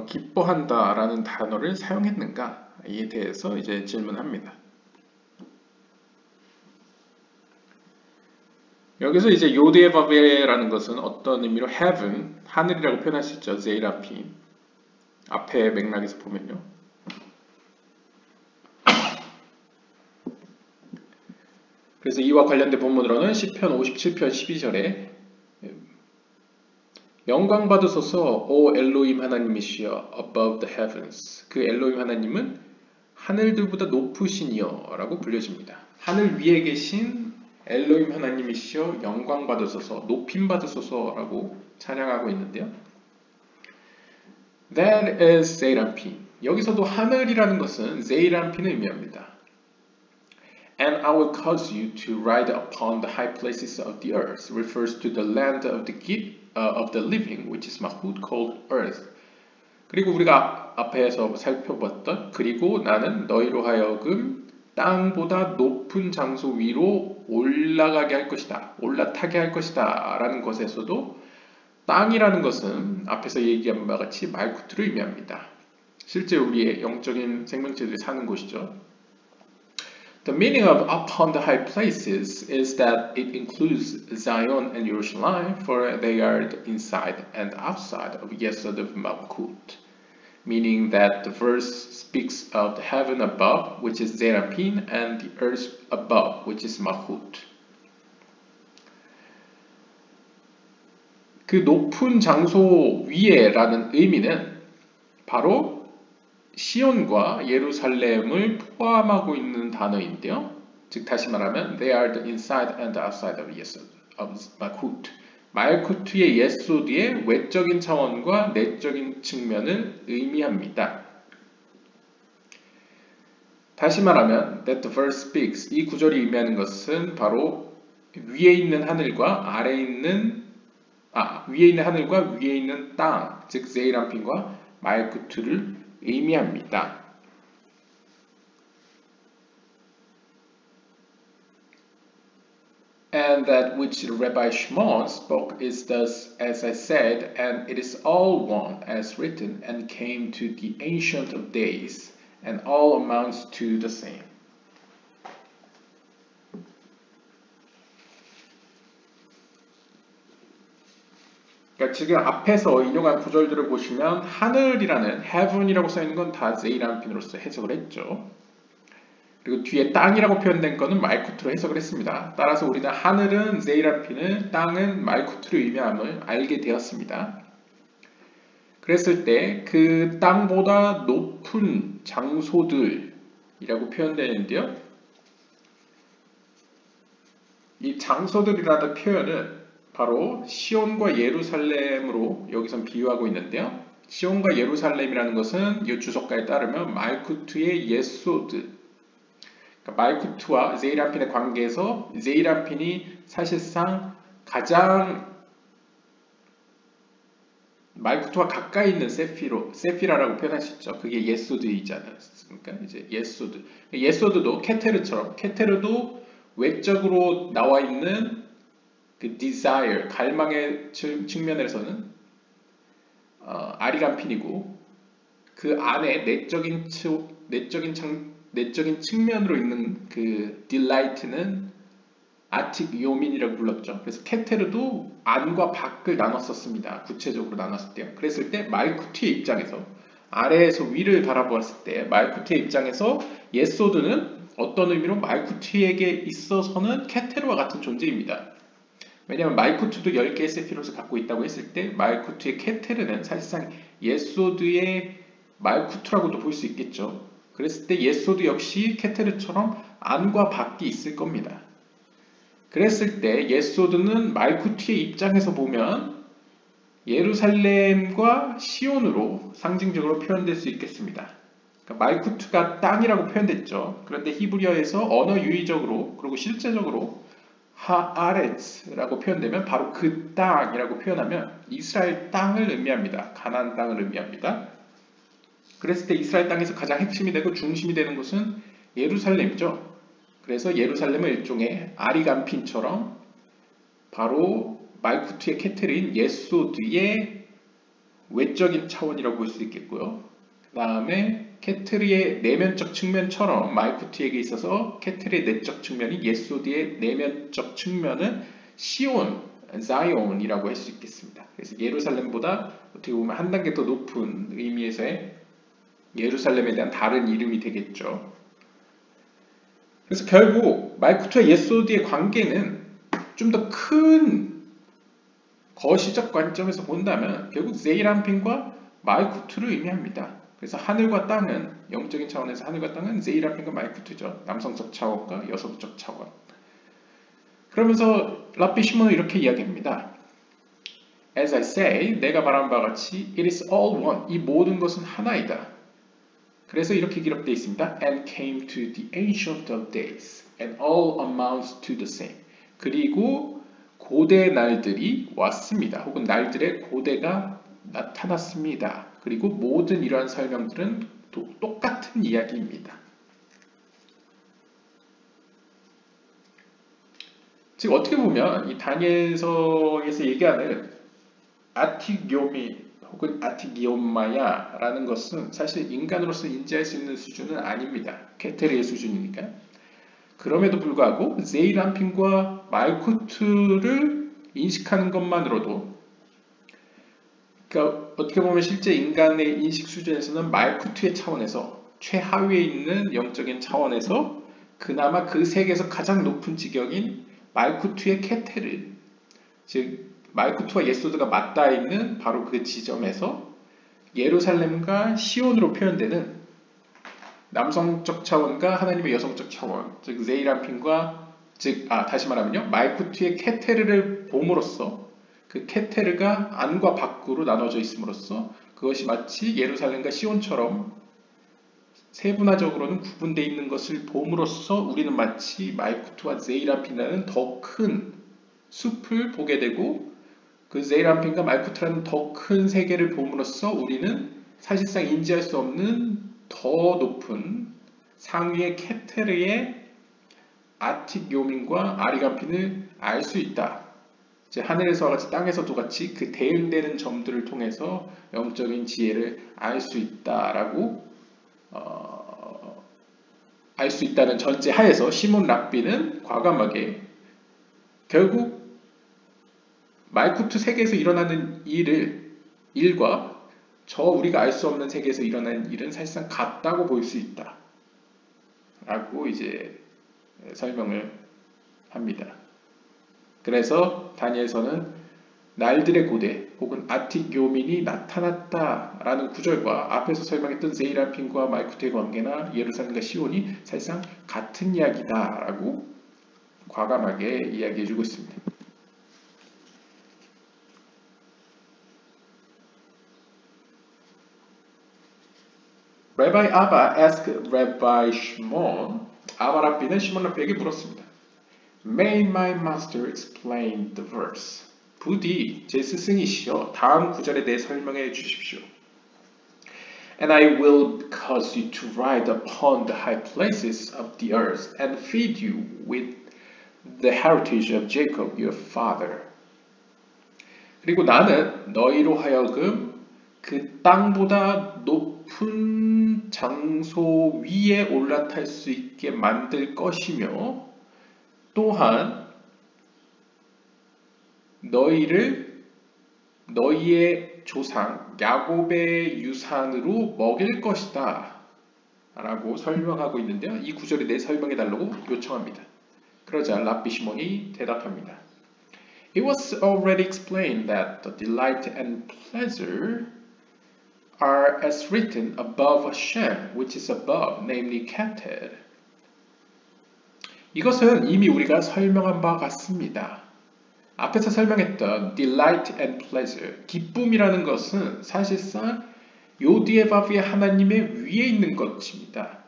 기뻐한다라는 단어를 사용했는가에 대해서 이제 질문합니다. 여기서 이제 요드에바베라는 것은 어떤 의미로 heaven, 하늘이라고 표현할 수 있죠. 제이라핀. 앞에 맥락에서 보면요. 그래서 이와 관련된 본문으로는 시편 57편 12절에 영광 받으소서 오 엘로임 하나님이시여 above the heavens. 그 엘로임 하나님은 하늘들보다 높으시니여 라고 불려집니다. 하늘 위에 계신 엘로임 하나님이시여 영광 받으소서 높임 받으소서 라고 찬양하고 있는데요. That is 세이란핀. 여기서도 하늘이라는 것은 세이란핀을 의미합니다. And I will cause you to ride upon the high places of the earth refers to the land of the living, which is Mahut called earth. 그리고 우리가 앞에서 살펴봤던 그리고 나는 너희로 하여금 땅보다 높은 장소 위로 올라가게 할 것이다. 올라타게 할 것이다. 라는 것에서도 땅이라는 것은 앞에서 얘기한 바와 같이 말쿠트를 의미합니다. 실제 우리의 영적인 생명체들이 사는 곳이죠. The meaning of upon the high places is that it includes Zion and Jerusalem, for they are the inside and outside of Yesod of Malkut. Meaning that the verse speaks of the heaven above, which is Zerapin, and the earth above, which is Malkut. 그 높은 장소 위에라는 의미는 바로 시온과 예루살렘을 포함하고 있는 단어인데요. 즉 다시 말하면 they are the inside and outside of Yesod of Malkut. 말쿠트의 예소드의 외적인 차원과 내적인 측면을 의미합니다. 다시 말하면 that the verse speaks 이 구절이 의미하는 것은 바로 위에 있는 하늘과 위에 있는 땅, 즉 세이란핀과 말쿠트를 의미합니다. And that which Rabbi Shimon spoke is thus, as I said, and it is all one as written, and came to the Ancient of Days, and all amounts to the same. 그러니까 지금 앞에서 인용한 구절들을 보시면 하늘이라는 heaven이라고 써있는 건 다 세이란핀으로서 해석을 했죠. 그리고 뒤에 땅이라고 표현된 거는 말쿠트로 해석을 했습니다. 따라서 우리는 하늘은 세이란핀을, 땅은 말쿠트를 의미함을 알게 되었습니다. 그랬을 때 그 땅보다 높은 장소들이라고 표현되는데요. 이 장소들이라는 표현은 바로 시온과 예루살렘으로 여기선 비유하고 있는데요. 시온과 예루살렘이라는 것은 이 주석가에 따르면 말쿠트의 예소드, 그러니까 말쿠트와 세이란핀의 관계에서 세이란핀이 사실상 가장 말쿠트와 가까이 있는 세피라라고 표현할 수 있죠. 그게 예소드이지 않습니까? 이제 예소드도 케테르도 외적으로 나와 있는 그 desire, 갈망의 측면에서는 아리란핀이고 그 안에 내적인 측면으로 있는 그 delight는 아틱요민이라고 불렀죠. 그래서 케테르도 안과 밖을 나눴었습니다. 구체적으로 나눴을 때요. 그랬을 때 말쿠트의 입장에서 아래에서 위를 바라보았을 때 말쿠트의 입장에서 예소드는 어떤 의미로 말쿠트에게 있어서는 케테르와 같은 존재입니다. 왜냐하면 말쿠트도 10개의 세피롯을 갖고 있다고 했을 때 말쿠트의 케테르는 사실상 예소드의 말쿠트라고도 볼 수 있겠죠. 그랬을 때 예소드 역시 케테르처럼 안과 밖이 있을 겁니다. 그랬을 때 예소드는 말쿠트의 입장에서 보면 예루살렘과 시온으로 상징적으로 표현될 수 있겠습니다. 그러니까 말쿠트가 땅이라고 표현됐죠. 그런데 히브리어에서 언어 유의적으로 그리고 실제적으로 하아레츠라고 표현되면 바로 그 땅이라고 표현하면 이스라엘 땅을 의미합니다. 가나안 땅을 의미합니다. 그랬을 때 이스라엘 땅에서 가장 핵심이 되고 중심이 되는 곳은 예루살렘이죠. 그래서 예루살렘은 일종의 아리간핀처럼 바로 말쿠트의 케테르인 예소드의 외적인 차원이라고 볼 수 있겠고요. 그 다음에 케테르의 내면적 측면처럼 말쿠트에게 있어서 케테르의 내적 측면이 예소드의 내면적 측면은 시온, 자이온이라고 할 수 있겠습니다. 그래서 예루살렘보다 어떻게 보면 한 단계 더 높은 의미에서의 예루살렘에 대한 다른 이름이 되겠죠. 그래서 결국 말쿠트와 예소드의 관계는 좀 더 큰 거시적 관점에서 본다면 결국 제이란핀과 말쿠트를 의미합니다. 그래서 하늘과 땅은 영적인 차원에서 하늘과 땅은 제이란핀과 말쿠트죠. 남성적 차원과 여성적 차원. 그러면서 라피 시몬은 이렇게 이야기합니다. As I say, 내가 말한 바와 같이 it is all one. 이 모든 것은 하나이다. 그래서 이렇게 기록되어 있습니다. And came to the ancient of days, and all amounts to the same. 그리고 고대 날들이 왔습니다. 혹은 날들의 고대가 나타났습니다. 그리고 모든 이러한 설명들은 똑같은 이야기입니다. 즉 어떻게 보면 이 다니엘서에서 얘기하는 아티교미 혹은 아티기옴마야라는 것은 사실 인간으로서 인지할 수 있는 수준은 아닙니다. 케테르의 수준이니까. 그럼에도 불구하고 제이란핀과 말쿠트를 인식하는 것만으로도, 그러니까 어떻게 보면 실제 인간의 인식 수준에서는 말쿠트의 차원에서 최하위에 있는 영적인 차원에서 그나마 그 세계에서 가장 높은 지경인 말쿠트의 케테르, 즉 말쿠트와 예소드가 맞닿아 있는 바로 그 지점에서 예루살렘과 시온으로 표현되는 남성적 차원과 하나님의 여성적 차원, 즉 제이란핀과 다시 말하면요, 말쿠트의 케테르를 봄으로써 그 케테르가 안과 밖으로 나눠져 있음으로써 그것이 마치 예루살렘과 시온처럼 세분화적으로는 구분되어 있는 것을 봄으로써 우리는 마치 말쿠트와 제이란핀이라는 더 큰 숲을 보게 되고, 그 제이란핀과 말쿠트라는 더 큰 세계를 봄으로써 우리는 사실상 인지할 수 없는 더 높은 상위의 케테르의 아틱요민과 아리간핀을 알 수 있다. 이제 하늘에서와 같이 땅에서도 같이 그 대응되는 점들을 통해서 영적인 지혜를 알 수 있다라고 알 수 있다는 전제 하에서 시몬 랍비는 과감하게 결국 말쿠트 세계에서 일어나는 일과 저 우리가 알 수 없는 세계에서 일어나는 일은 사실상 같다고 볼 수 있다 라고 이제 설명을 합니다. 그래서 다니엘서는 날들의 고대 혹은 아틱요민이 나타났다라는 구절과 앞에서 설명했던 제이란핀과 말쿠트의 관계나 예루살렘과 시온이 사실상 같은 이야기다라고 과감하게 이야기해주고 있습니다. Rabbi Abba asked Rabbi Shimon, 아바 랍비는 시몬 랍비에게 물었습니다. May my master explain the verse? 부디 제 스승이시여 다음 구절에 대해 설명해 주십시오. And I will cause you to ride upon the high places of the earth and feed you with the heritage of Jacob your father. 그리고 나는 너희로 하여금 그 땅보다 높은 장소 위에 올라탈 수 있게 만들 것이며 또한 너희의 조상 야곱의 유산으로 먹일 것이다 라고 설명하고 있는데요. 이 구절에 대해 설명해 달라고 요청합니다. 그러자 랍비 시몬이 대답합니다. It was already explained that the delight and pleasure are as written above Shem, which is above, namely Keter. 이것은 이미 우리가 설명한 바와 같습니다. 앞에서 설명했던 delight and pleasure, 기쁨이라는 것은 사실상 요디에바브의 하나님의 위에 있는 것입니다.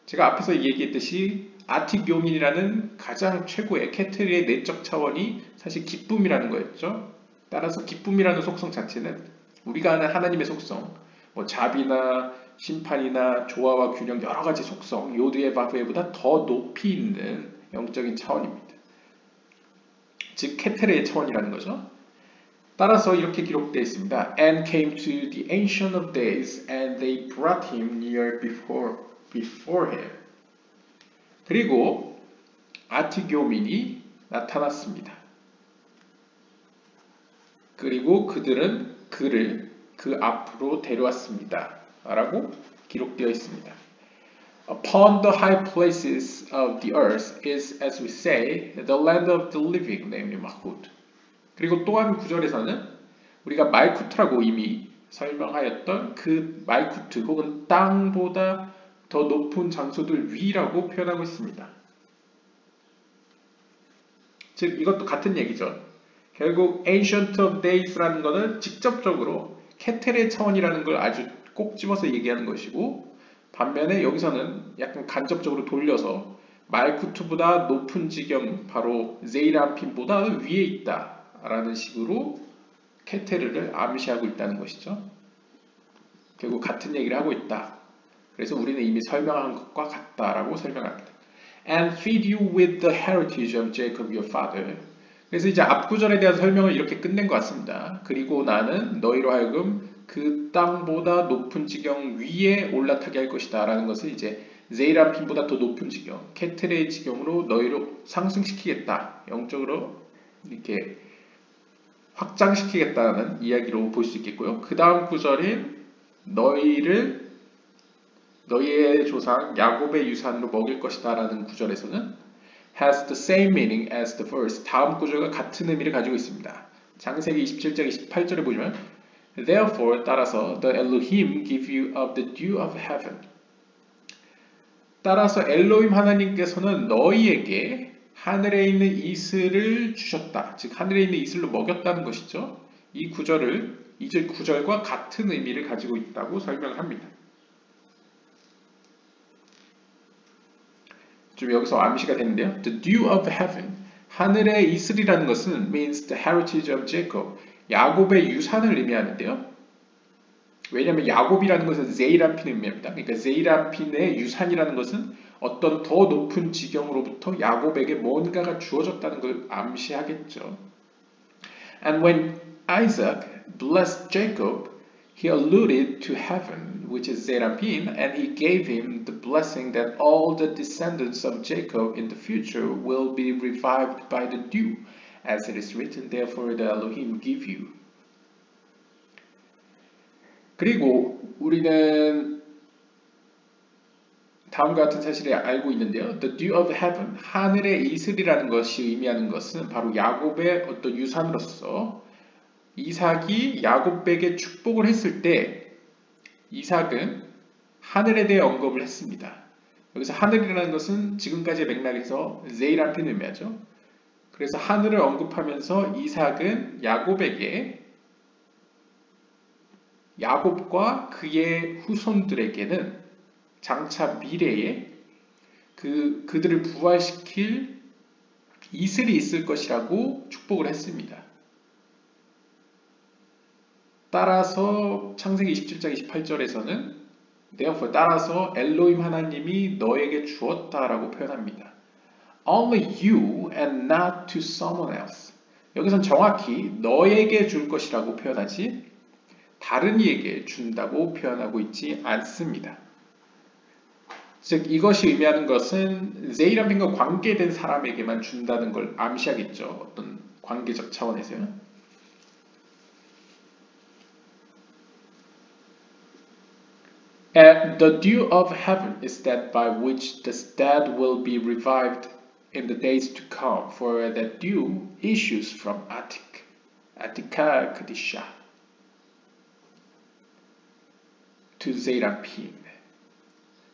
제가 앞에서 얘기했듯이 아틱요민이라는 가장 최고의 케테르의 내적 차원이 사실 기쁨이라는 거였죠. 따라서 기쁨이라는 속성 자체는 우리가 아는 하나님의 속성, 자비나 심판이나 조화와 균형 여러 가지 속성, 요디에바브보다 더 높이 있는 영적인 차원입니다. 즉 케테르의 차원이라는 거죠. 따라서 이렇게 기록되어 있습니다. And came to the ancient of days, and they brought him near before him. 그리고 아티교민이 나타났습니다. 그리고 그들은 그를 그 앞으로 데려왔습니다. 라고 기록되어 있습니다. Upon the high places of the earth is, as we say, the land of the living, namely Mahud. 그리고 또한 구절에서는 우리가 말쿠트라고 이미 설명하였던 그 말쿠트 혹은 땅보다 더 높은 장소들 위라고 표현하고 있습니다. 즉 이것도 같은 얘기죠. 결국 Ancient of Days라는 것은 직접적으로 케텔의 차원이라는 걸 아주 꼭 집어서 얘기하는 것이고 반면에 여기서는 약간 간접적으로 돌려서 말쿠트보다 높은 지경 바로 제이란핀보다 위에 있다 라는 식으로 케테르를 암시하고 있다는 것이죠. 결국 같은 얘기를 하고 있다. 그래서 우리는 이미 설명한 것과 같다라고 설명합니다. And feed you with the heritage of Jacob your father. 그래서 이제 앞구절에 대한 설명을 이렇게 끝낸 것 같습니다. 그리고 나는 너희로 하여금 그 땅보다 높은 지경 위에 올라타게 할 것이다 라는 것을 이제 제이란핀보다 더 높은 지경, 케텔의 지경으로 너희를 상승시키겠다. 영적으로 이렇게 확장시키겠다는 이야기로 볼 수 있겠고요. 그 다음 구절인 너희의 조상 야곱의 유산으로 먹일 것이다 라는 구절에서는 has the same meaning as the first. 다음 구절과 같은 의미를 가지고 있습니다. 창세기 27장 28절에 보시면 Therefore 따라서 the Elohim give you of the dew of heaven. 따라서 엘로힘 하나님께서는 너희에게 하늘에 있는 이슬을 주셨다. 즉 하늘에 있는 이슬로 먹였다는 것이죠. 이 구절을 2절 구절과 같은 의미를 가지고 있다고 설명합니다. 좀 여기서 암시가 되는데요. The dew of heaven. 하늘의 이슬이라는 것은 means the heritage of Jacob. 야곱의 유산을 의미하는데요. 왜냐하면 야곱이라는 것은 제이란핀을 의미합니다. 그러니까 제이란핀의 유산이라는 것은 어떤 더 높은 지경으로부터 야곱에게 뭔가가 주어졌다는 걸 암시하겠죠. And when Isaac blessed Jacob, he alluded to heaven, which is Zeranpin, and he gave him the blessing that all the descendants of Jacob in the future will be revived by the dew, as it is written, therefore the Elohim give you. 그리고 우리는 다음과 같은 사실을 알고 있는데요. The dew of heaven, 하늘의 이슬이라는 것이 의미하는 것은 바로 야곱의 어떤 유산으로서 이삭이 야곱에게 축복을 했을 때 이삭은 하늘에 대해 언급을 했습니다. 여기서 하늘이라는 것은 지금까지의 맥락에서 제이란핀을 의미하죠. 그래서 하늘을 언급하면서 이삭은 야곱과 그의 후손들에게는 장차 미래에 그들을 부활시킬 이슬이 있을 것이라고 축복을 했습니다. 따라서 창세기 27장 28절에서는 Therefore 따라서 엘로힘 하나님이 너에게 주었다라고 표현합니다. Only you and not to someone else. 여기선 정확히 너에게 줄 것이라고 표현하지 다른 이에게 준다고 표현하고 있지 않습니다. 즉 이것이 의미하는 것은 제이란핀과 관계된 사람에게만 준다는 걸 암시하겠죠. 어떤 관계적 차원에서요. And the dew of heaven is that by which the dead will be revived in the days to come, for that dew issues from Attica Kadisha to Zeranpin.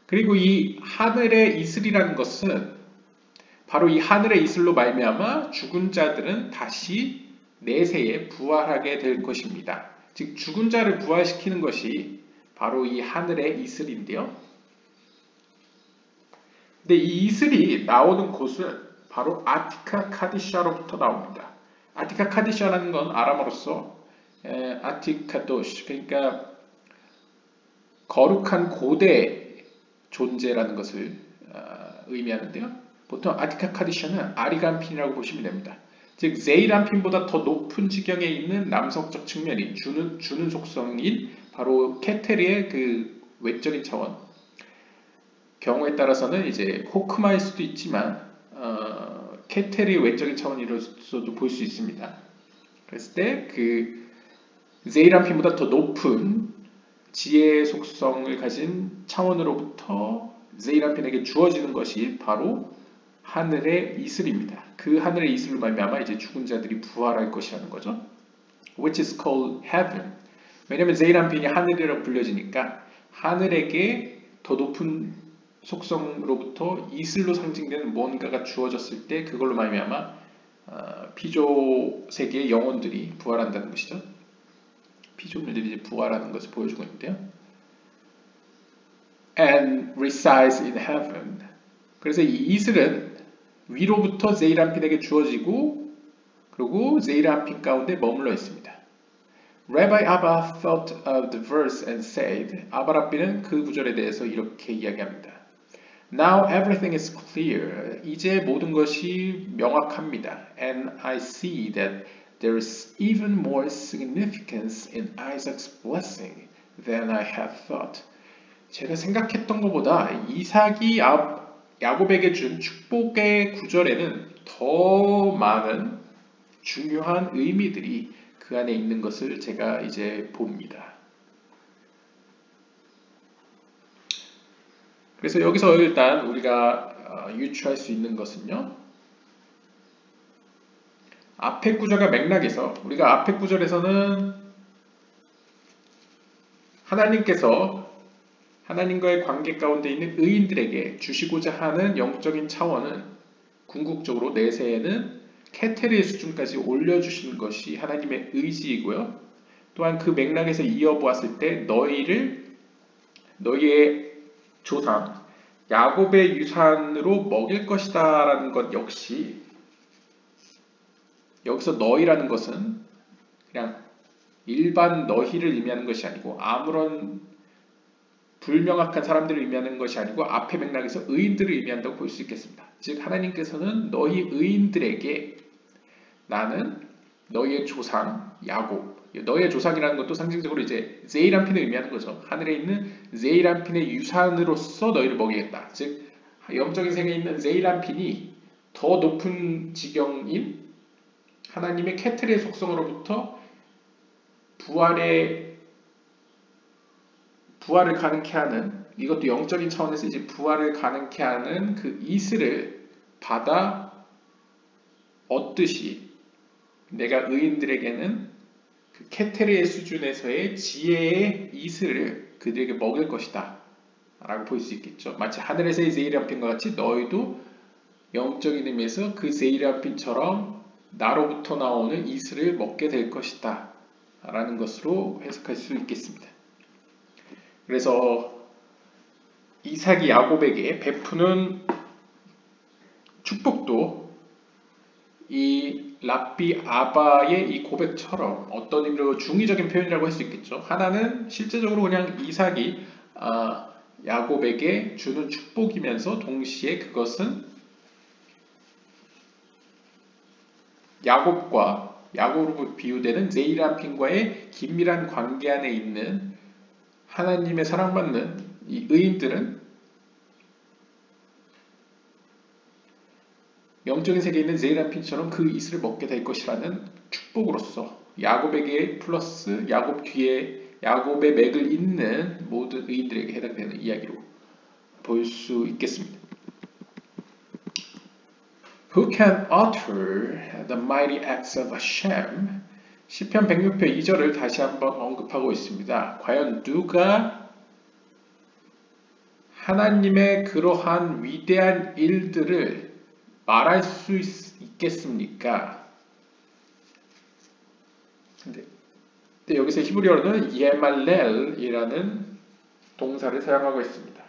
그리고 이 하늘의 이슬이라는 것은 바로 이 하늘의 이슬로 말미암아 죽은 자들은 다시 내세에 부활하게 될 것입니다. 즉 죽은 자를 부활시키는 것이 바로 이 하늘의 이슬인데요. 근데 이 이슬이 나오는 곳은 바로 아티카 카디샤로부터 나옵니다. 아티카 카디샤라는 건 아람어로서 아티카도시, 그러니까 거룩한 고대 존재라는 것을 의미하는데요. 보통 아티카 카디샤는 아리간핀이라고 보시면 됩니다. 즉 제이란핀보다 더 높은 지경에 있는 남성적 측면이 주는 속성인 바로 케테리의 그 외적인 차원. 경우에 따라서는 이제 호크마일 수도 있지만 케테리의 외적인 차원으로서도 볼 수 있습니다. 그랬을 때 그 제이란핀보다 더 높은 지혜의 속성을 가진 차원으로부터 제이라핀에게 주어지는 것이 바로 하늘의 이슬입니다. 그 하늘의 이슬로 말미암아 이제 죽은 자들이 부활할 것이라는 거죠. Which is called heaven. 왜냐면 제이라핀이 하늘이라고 불려지니까 하늘에게 더 높은 속성으로부터 이슬로 상징되는 뭔가가 주어졌을 때 그걸로 말미암아 피조 세계의 영혼들이 부활한다는 것이죠. 피조물들이 이제 부활하는 것을 보여주고 있는데요. And resides in heaven. 그래서 이 이슬은 위로부터 제이라핀에게 주어지고 그리고 제이라핀 가운데 머물러 있습니다. Rabbi Abba thought of the verse and said, 아바라비는 그 구절에 대해서 이렇게 이야기합니다. Now everything is clear. 이제 모든 것이 명확합니다. And I see that there is even more significance in Isaac's blessing than I had thought. 제가 생각했던 것보다 이삭이 야곱에게 준 축복의 구절에는 더 많은 중요한 의미들이 그 안에 있는 것을 제가 이제 봅니다. 그래서 여기서 일단 우리가 유추할 수 있는 것은요. 앞의 구절과 맥락에서 우리가 앞의 구절에서는 하나님께서 하나님과의 관계 가운데 있는 의인들에게 주시고자 하는 영적인 차원은 궁극적으로 내세에는 케테르의 수준까지 올려주시는 것이 하나님의 의지이고요. 또한 그 맥락에서 이어보았을 때 너희의 조상 야곱의 유산으로 먹일 것이다 라는 것 역시 여기서 너희라는 것은 그냥 일반 너희를 의미하는 것이 아니고 아무런 불명확한 사람들을 의미하는 것이 아니고 앞의 맥락에서 의인들을 의미한다고 볼 수 있겠습니다. 즉 하나님께서는 너희 의인들에게 나는 너희의 조상 야곱, 너희의 조상이라는 것도 상징적으로 이제 제이란핀을 의미하는 거죠. 하늘에 있는 제이란핀의 유산으로서 너희를 먹이겠다. 즉 영적인 세계에 있는 제이란핀이 더 높은 지경인 하나님의 케틀의 속성으로부터 부활을 가능케 하는, 이것도 영적인 차원에서 이제 부활을 가능케 하는 그 이슬을 받아 얻듯이 내가 의인들에게는 그 케테르의 수준에서의 지혜의 이슬을 그들에게 먹일 것이다 라고 볼 수 있겠죠. 마치 하늘에서의 제이란핀과 같이 너희도 영적인 의미에서 그 제이란핀처럼 나로부터 나오는 이슬을 먹게 될 것이다 라는 것으로 해석할 수 있겠습니다. 그래서 이삭이 야곱에게 베푸는 축복도 이 랍비 아바의 이 고백처럼 어떤 의미로 중의적인 표현이라고 할 수 있겠죠. 하나는 실제적으로 그냥 이삭이 야곱에게 주는 축복이면서 동시에 그것은 야곱으로 비유되는 제이란핀과의 긴밀한 관계 안에 있는 하나님의 사랑받는 이 의인들은 영적인 세계에 있는 제이란핀처럼 그 이슬을 먹게 될 것이라는 축복으로서 야곱에게 플러스 야곱 뒤에 야곱의 맥을 잇는 모든 의인들에게 해당되는 이야기로 볼 수 있겠습니다. Who can utter the mighty acts of Hashem? 시편 106편 2절을 다시 한번 언급하고 있습니다. 과연 누가 하나님의 그러한 위대한 일들을 말할 수 있겠습니까? 근데 여기서 히브리어로는 예말렐이라는 동사를 사용하고 있습니다.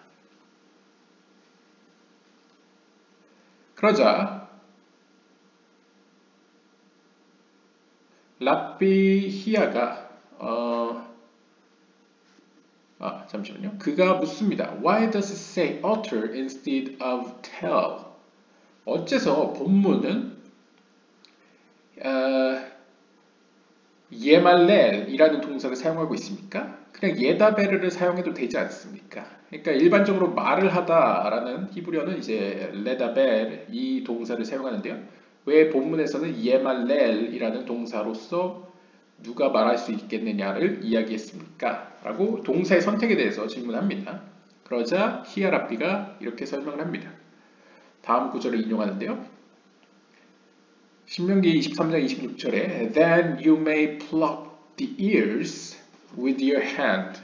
그러자 랍비 히야가 잠시만요. 그가 묻습니다. Why does it say utter instead of tell? 어째서 본문은 예말렐이라는 동사를 사용하고 있습니까? 그냥 예다베르를 사용해도 되지 않습니까? 그러니까 일반적으로 말을 하다라는 히브리어는 이제 레다벨 이 동사를 사용하는데요. 왜 본문에서는 예말렐이라는 동사로서 누가 말할 수 있겠느냐를 이야기했습니까? 라고 동사의 선택에 대해서 질문합니다. 그러자 히아랍비가 이렇게 설명을 합니다. 다음 구절을 인용하는데요. 신명기 23장 26절에 Then you may pluck the ears with your hand.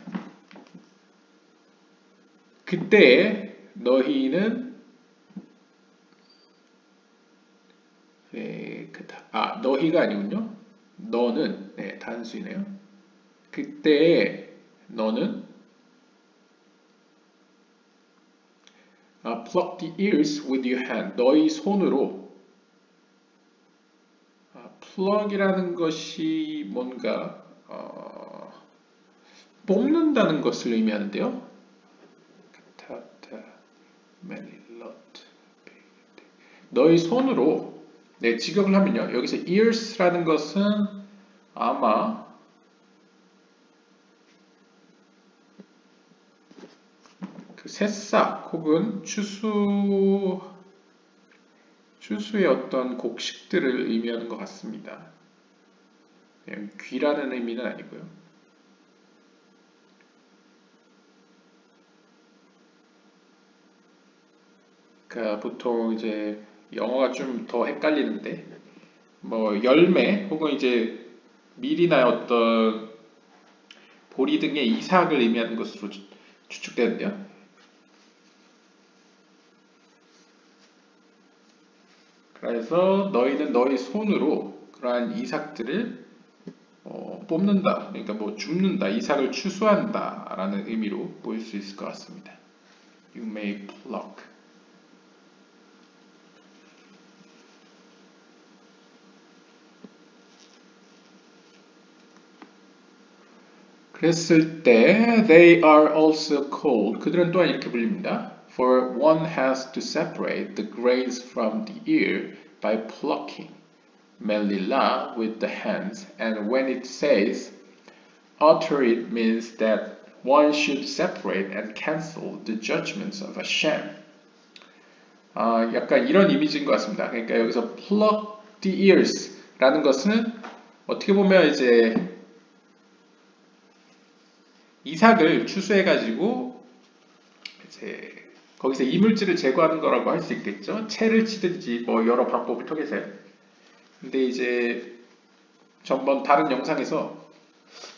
그때 너희는 너희가 아니군요. 너는 단수이네요. 그때 너는 pluck the ears with your hand. 너희 손으로 pluck이라는 것이 뭔가 뽑는다는 것을 의미하는데요. 너희 손으로 직역을 하면요. 여기서 ears라는 것은 아마 그 새싹 혹은 추수의 어떤 곡식들을 의미하는 것 같습니다. 귀라는 의미는 아니고요. 그러니까 보통 이제 영어가 좀 더 헷갈리는데 뭐 열매 혹은 이제 밀이나 어떤 보리 등의 이삭을 의미하는 것으로 추측되는데요. 그래서 너희는 너희 손으로 그러한 이삭들을 뽑는다. 그러니까 뭐 줍는다. 이삭을 추수한다. 라는 의미로 보일 수 있을 것 같습니다. You may pluck. 그랬을 때 they are also called. 그들은 또한 이렇게 불립니다. For one has to separate the grains from the ear by plucking melilla with the hands. And when it says utter, it means that one should separate and cancel the judgments of Hashem. 약간 이런 이미지인 것 같습니다. 그러니까 여기서 pluck the ears 라는 것은 어떻게 보면 이제 이삭을 추수해가지고 이제 거기서 이물질을 제거하는 거라고 할 수 있겠죠. 채를 치든지 뭐 여러 방법을 통해서요. 근데 이제 전번 다른 영상에서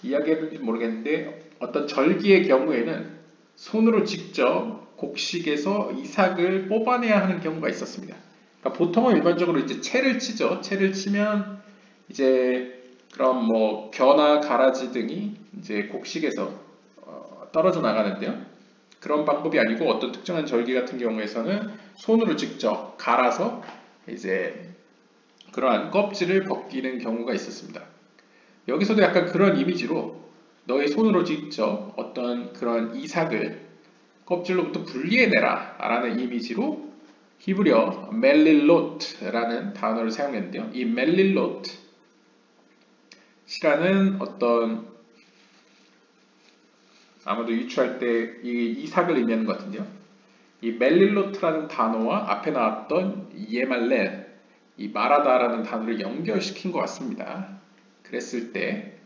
이야기했는지 모르겠는데 어떤 절기의 경우에는 손으로 직접 곡식에서 이삭을 뽑아내야 하는 경우가 있었습니다. 그러니까 보통은 일반적으로 이제 채를 치죠. 채를 치면 이제 그럼 뭐 벼나 가라지 등이 이제 곡식에서 떨어져 나가는데요. 그런 방법이 아니고 어떤 특정한 절기 같은 경우에서는 손으로 직접 갈아서 이제 그러한 껍질을 벗기는 경우가 있었습니다. 여기서도 약간 그런 이미지로 너의 손으로 직접 어떤 그런 이삭을 껍질로부터 분리해내라 라는 이미지로 히브리어 멜릴롯라는 단어를 사용했는데요. 이 멜릴롯이라는 어떤 아마도 유추할 때 이 이삭을 의미하는 것 같은데요. 이 멜릴로트라는 단어와 앞에 나왔던 예말렐, 이 마라다라는 단어를 연결시킨 것 같습니다. 그랬을 때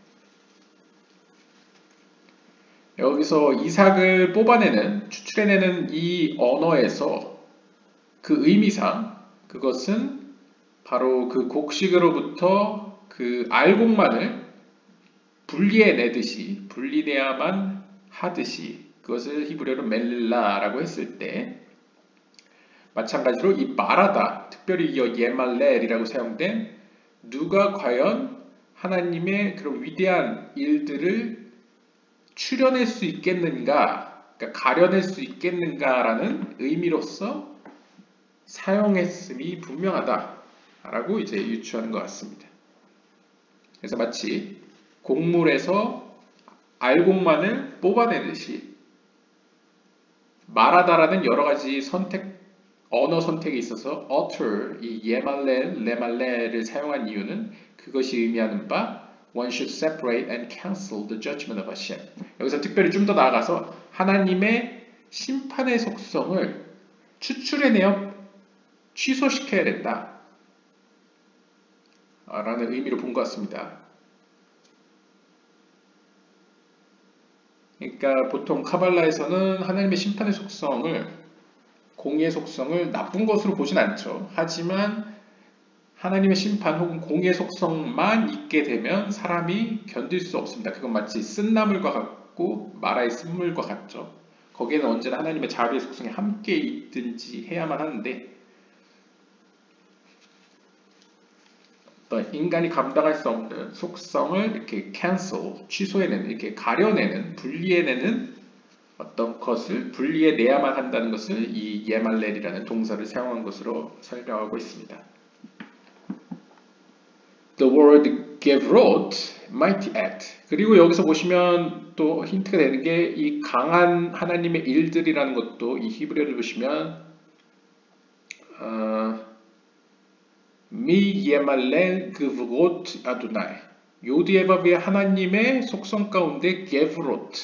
여기서 이삭을 뽑아내는, 추출해내는 이 언어에서 그 의미상 그것은 바로 그 곡식으로부터 그 알곡만을 분리해내듯이, 분리돼야만 하듯이 그것을 히브리어로 멜릴라라고 했을 때 마찬가지로 이 마라다, 특별히 이 예말렐이라고 사용된 누가 과연 하나님의 그런 위대한 일들을 추려낼 수 있겠는가, 그러니까 가려낼 수 있겠는가라는 의미로서 사용했음이 분명하다라고 이제 유추하는 것 같습니다. 그래서 마치 곡물에서 알곡만을 뽑아내듯이 마라다라는 여러 가지 언어 선택에 있어서 utter, 이 예말렐, 레말렐을 사용한 이유는 그것이 의미하는 바 one should separate and cancel the judgment of Hashem. 여기서 특별히 좀 더 나아가서 하나님의 심판의 속성을 추출해내어 취소시켜야 된다 라는 의미로 본 것 같습니다. 그러니까 보통 카발라에서는 하나님의 심판의 속성을, 공의의 속성을 나쁜 것으로 보진 않죠. 하지만 하나님의 심판 혹은 공의의 속성만 있게 되면 사람이 견딜 수 없습니다. 그건 마치 쓴나물과 같고 마라의 쓴물과 같죠. 거기에는 언제나 하나님의 자비의 속성이 함께 있든지 해야만 하는데, 어떤 인간이 감당할 수 없는 속성을 이렇게 cancel, 취소해내는, 이렇게 가려내는, 분리해내는 어떤 것을 분리해내야만 한다는 것을 이 예말렐이라는 동사를 사용한 것으로 설명하고 있습니다. The word gevrot, mighty act. 그리고 여기서 보시면 또 힌트가 되는 게 이 강한 하나님의 일들이라는 것도 이 히브리어를 보시면 미 예말렐 그브롯 아도나이, 요디에바브의 하나님의 속성 가운데 게브로트,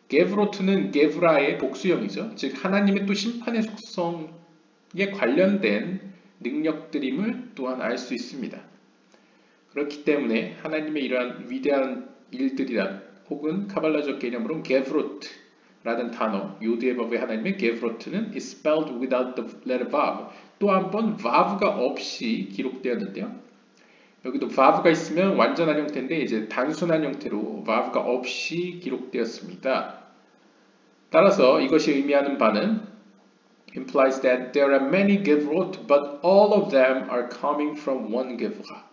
게브로트는 게브라의 복수형이죠. 즉 하나님의 또 심판의 속성에 관련된 능력들임을 또한 알 수 있습니다. 그렇기 때문에 하나님의 이러한 위대한 일들이란, 혹은 카발라적 개념으로는 게브로트라는 단어, 요드에바브의 하나님의 게브로트는 is spelled without the letter vav, 또 한 번 vav가 없이 기록되었는데요. 여기도 vav가 있으면 완전한 형태인데 이제 단순한 형태로 vav가 없이 기록되었습니다. 따라서 이것이 의미하는 바는 implies that there are many gevrot, but all of them are coming from one gevra.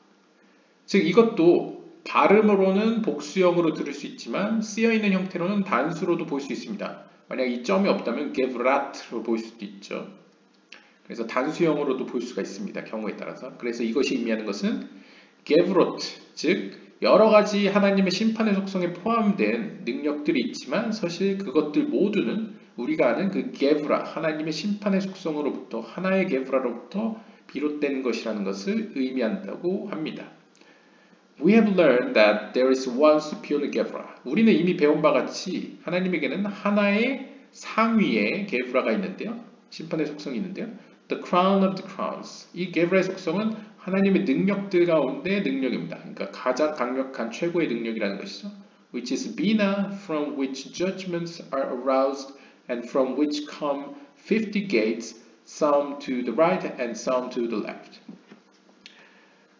즉 이것도 발음으로는 복수형으로 들을 수 있지만 쓰여있는 형태로는 단수로도 볼 수 있습니다. 만약 이 점이 없다면 게브라트로 볼 수도 있죠. 그래서 단수형으로도 볼 수가 있습니다. 경우에 따라서. 그래서 이것이 의미하는 것은 게브로트, 즉 여러가지 하나님의 심판의 속성에 포함된 능력들이 있지만 사실 그것들 모두는 우리가 아는 그 게브라, 하나님의 심판의 속성으로부터, 하나의 게브라로부터 비롯된 것이라는 것을 의미한다고 합니다. We have learned that there is one superior Gevra. 우리는 이미 배운 바 같이 하나님에게는 하나의 상위의 게브라가 있는데요. 심판의 속성이 있는데요. The crown of the crowns. 이 게브라의 속성은 하나님의 능력들 가운데 능력입니다. 그러니까 가장 강력한 최고의 능력이라는 것이죠. Which is Bina, from which judgments are aroused and from which come 50 gates, some to the right and some to the left.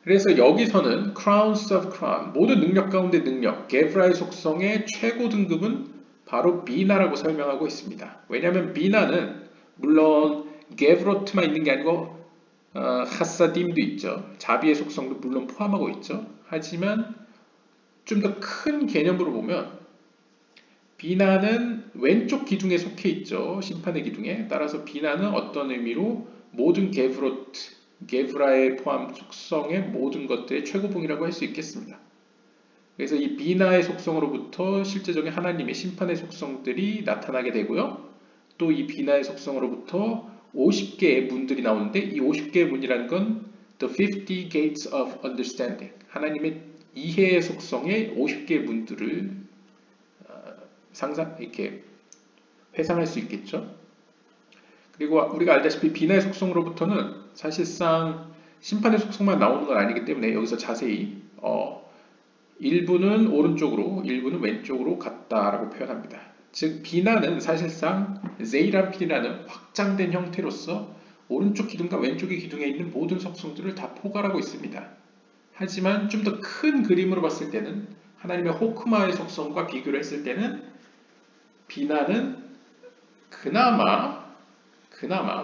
그래서 여기서는 crowns of crown, 모든 능력 가운데 능력, 게브라의 속성의 최고 등급은 바로 비나라고 설명하고 있습니다. 왜냐하면 비나는 물론 게브로트만 있는 게 아니고 하사딤도 있죠. 자비의 속성도 물론 포함하고 있죠. 하지만 좀 더 큰 개념으로 보면 비나는 왼쪽 기둥에 속해 있죠. 심판의 기둥에. 따라서 비나는 어떤 의미로 모든 게브로트, 게브라의 포함 속성의 모든 것들의 최고봉이라고 할 수 있겠습니다. 그래서 이 비나의 속성으로부터 실제적인 하나님의 심판의 속성들이 나타나게 되고요. 또 이 비나의 속성으로부터 50개의 문들이 나오는데 이 50개의 문이라는 건 The 50 Gates of Understanding, 하나님의 이해의 속성의 50개의 문들을 이렇게 회상할 수 있겠죠. 그리고 우리가 알다시피 비나의 속성으로부터는 사실상 심판의 속성만 나오는 건 아니기 때문에 여기서 자세히 일부는 오른쪽으로 일부는 왼쪽으로 갔다라고 표현합니다. 즉 비나는 사실상 제이람필이라는 확장된 형태로서 오른쪽 기둥과 왼쪽의 기둥에 있는 모든 속성들을 다 포괄하고 있습니다. 하지만 좀 더 큰 그림으로 봤을 때는 하나님의 호크마의 속성과 비교를 했을 때는 비나는 그나마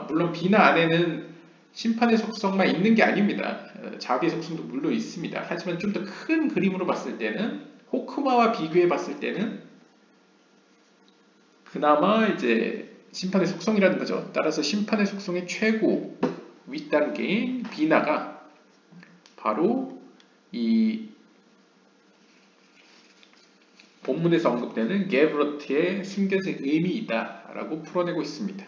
물론 비나 안에는 심판의 속성만 있는 게 아닙니다. 자비의 속성도 물론 있습니다. 하지만 좀 더 큰 그림으로 봤을 때는 호크마와 비교해 봤을 때는 그나마 이제 심판의 속성이라는 거죠. 따라서 심판의 속성의 최고 윗단계인 비나가 바로 이 본문에서 언급되는 게브로트의 숨겨진 의미이다라고 풀어내고 있습니다.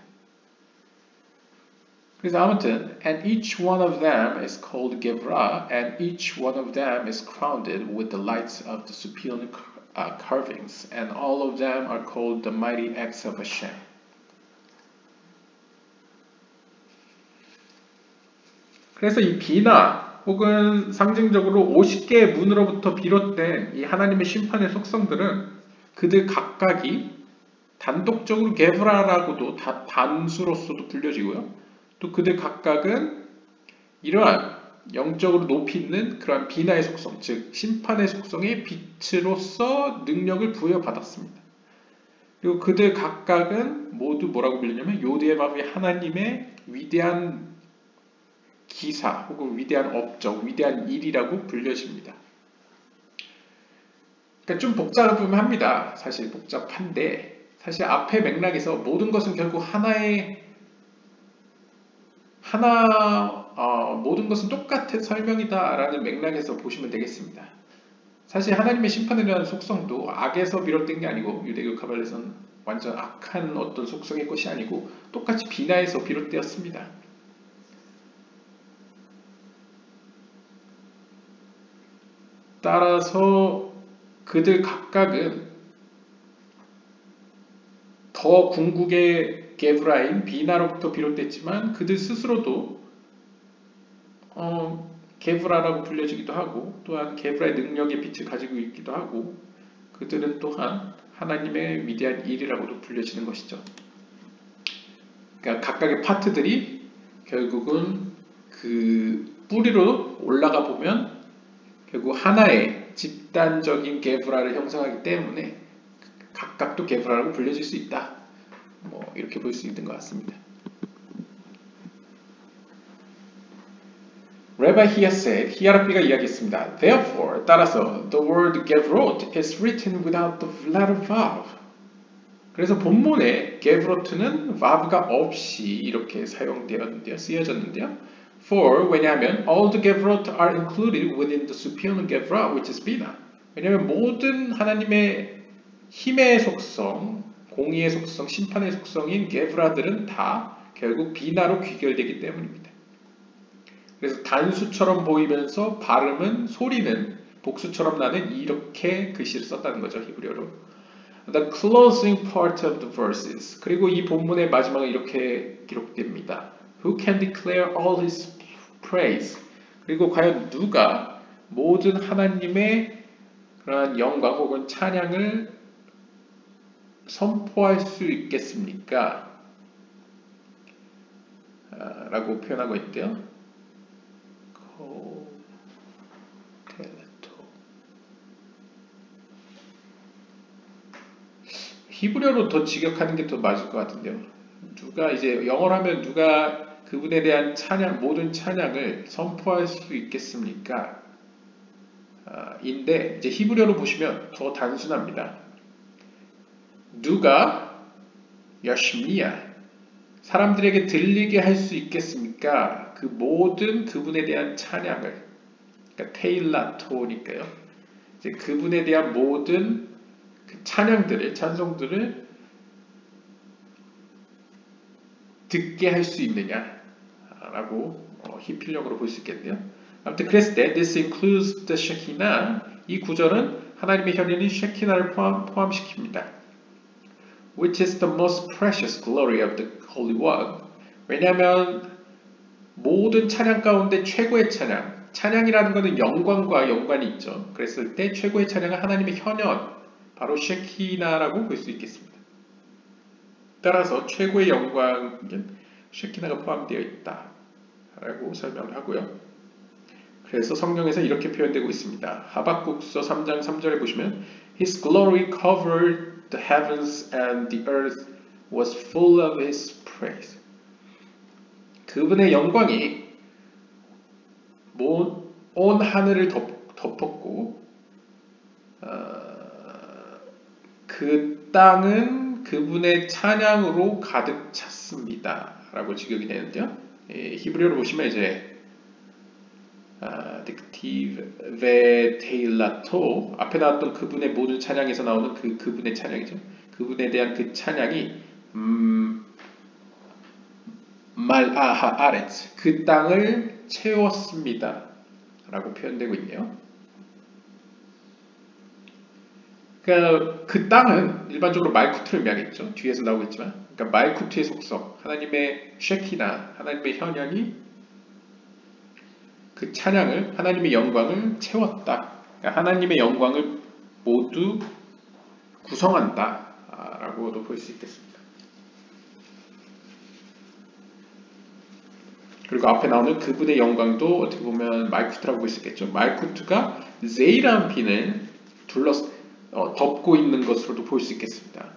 그래서 아무튼 and each one of them is called Gevra and each one of them is crowned with the lights of the superior carvings and all of them are called the mighty acts of Hashem. 그래서 이 비나 혹은 상징적으로 50개의 문으로부터 비롯된 이 하나님의 심판의 속성들은 그들 각각이 단독적으로 게브라라고도 단수로서도 불려지고요. 또 그들 각각은 이러한 영적으로 높이 있는 그러한 비나의 속성, 즉 심판의 속성의 빛으로서 능력을 부여받았습니다. 그리고 그들 각각은 모두 뭐라고 불리냐면 요디에바브의 하나님의 위대한 기사 혹은 위대한 업적, 위대한 일이라고 불려집니다. 그러니까 좀 복잡합니다. 사실 복잡한데 사실 앞의 맥락에서 모든 것은 결국 모든 것은 똑같은 설명이다라는 맥락에서 보시면 되겠습니다. 사실 하나님의 심판에 대한 속성도 악에서 비롯된 게 아니고 유대교 카발레서는 완전 악한 어떤 속성의 것이 아니고 똑같이 비나에서 비롯되었습니다. 따라서 그들 각각은 더 궁극의 게브라인 비나로부터 비롯됐지만 그들 스스로도 게브라라고 불려지기도 하고 또한 게브라의 능력의 빛을 가지고 있기도 하고 그들은 또한 하나님의 위대한 일이라고도 불려지는 것이죠. 그러니까 각각의 파트들이 결국은 그 뿌리로 올라가 보면 결국 하나의 집단적인 게브라를 형성하기 때문에 각각도 게브라라고 불려질 수 있다. 이렇게 볼 수 있는 것 같습니다. Rabbi Hiya said, 히야랍비가 이야기했습니다. Therefore, 따라서 the word gevrot is written without the letter vav. 그래서 본문에 gevrot는 vav가 없이 이렇게 사용되었는데요, 쓰여졌는데요. For 왜냐하면 all the gevrot are included within the superior gevra, which is bina. 왜냐하면 모든 하나님의 힘의 속성, 공의의 속성, 심판의 속성인 게브라들은 다 결국 비나로 귀결되기 때문입니다. 그래서 단수처럼 보이면서 발음은 소리는 복수처럼 나는 이렇게 글씨를 썼다는 거죠. 히브리어로. The closing part of the verses. 그리고 이 본문의 마지막은 이렇게 기록됩니다. Who can declare all his praise. 그리고 과연 누가 모든 하나님의 그러한 영광 혹은 찬양을 선포할 수 있겠습니까? 라고 표현하고 있대요. 히브리어로 더 직역하는 게 더 맞을 것 같은데요. 누가 이제 영어로 하면 누가 그분에 대한 찬양, 모든 찬양을 선포할 수 있겠습니까? 인데 이제 히브리어로 보시면 더 단순합니다. 누가 여시미야 사람들에게 들리게 할 수 있겠습니까? 그 모든 그분에 대한 찬양을, 그러니까 테일라토니까요. 이제 그분에 대한 모든 그 찬양들을, 찬송들을 듣게 할 수 있느냐라고 히필력으로 볼 수 있겠네요. 아무튼 그랬을 때 this includes the Shekinah, 이 구절은 하나님의 현현인 쉐키나를 포함시킵니다. Which is the most precious glory of the Holy One. 왜냐하면 모든 찬양 가운데 최고의 찬양, 찬양이라는 것은 영광과 연관이 있죠. 그랬을 때 최고의 찬양은 하나님의 현현, 바로 쉐키나라고 볼 수 있겠습니다. 따라서 최고의 영광은 쉐키나가 포함되어 있다 라고 설명을 하고요. 그래서 성경에서 이렇게 표현되고 있습니다. 하박국서 3장 3절에 보시면 His glory covered the heavens and the earth was full of His praise. 그분의 영광이 온 하늘을 덮었고 그 땅은 그분의 찬양으로 가득 찼습니다. 라고 직역이 되는데요. 히브리어로 보시면 이제 딕티브 베 테일라토 앞에 나왔던 그분의 모든 찬양에서 나오는 그분의 찬양이죠. 그분에 대한 그 찬양이 말아하 아레츠 그 땅을 채웠습니다. 라고 표현되고 있네요. 그러니까 그 땅은 일반적으로 말쿠트를 의미하겠죠. 뒤에서 나오겠지만 그러니까 말쿠트의 속성, 하나님의 쉐키나, 하나님의 현현이 그 찬양을, 하나님의 영광을 채웠다. 그러니까 하나님의 영광을 모두 구성한다 라고도 볼 수 있겠습니다. 그리고 앞에 나오는 그분의 영광도 어떻게 보면 말쿠트라고 볼 수 있겠죠. 말쿠트가 세이란핀을 덮고 있는 것으로도 볼 수 있겠습니다.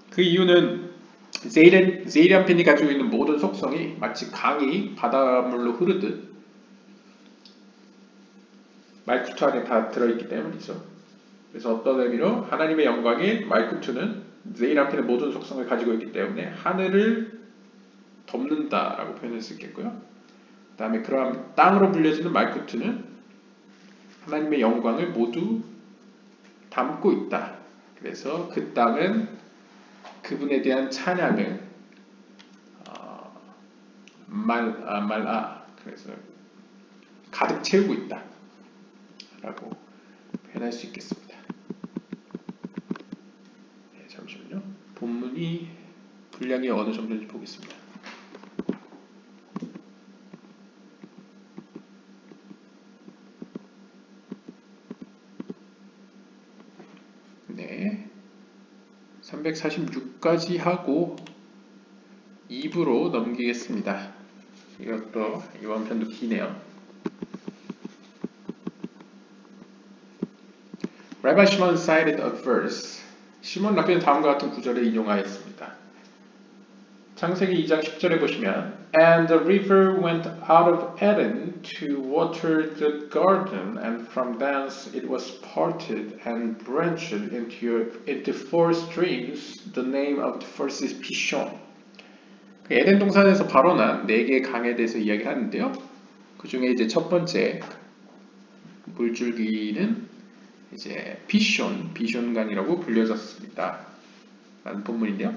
그 이유는 세이란핀이 가지고 있는 모든 속성이 마치 강이 바닷물로 흐르듯 말쿠트 안에 다 들어있기 때문이죠. 그래서 어떤 의미로 하나님의 영광인 말쿠트는 세이란핀의 모든 속성을 가지고 있기 때문에 하늘을 덮는다라고 표현할 수 있겠고요. 그 다음에 그러한 땅으로 불려지는 말쿠트는 하나님의 영광을 모두 담고 있다. 그래서 그 땅은 그분에 대한 찬양을 말아 그래서 가득 채우고 있다 라고 표현할 수 있겠습니다. 네, 잠시만요. 본문이 분량이 어느 정도인지 보겠습니다. 네, 346까지 하고 2부로 넘기겠습니다. 이것도 이번 편도 기네요. Rabbi Shimon cited a verse. 시몬 랍비는 다음과 같은 구절을 인용하였습니다. 창세기 2장 10절에 보시면 And the river went out of Eden to water the garden, and from thence it was parted and branched into four streams. The name of the first is Pishon. 에덴 동산에서 발원한 4개의 강에 대해서 이야기하는데요. 그 중에 이제 첫 번째 물줄기는 이제 비숑강이라고 불려졌습니다. 라는 본문인데요.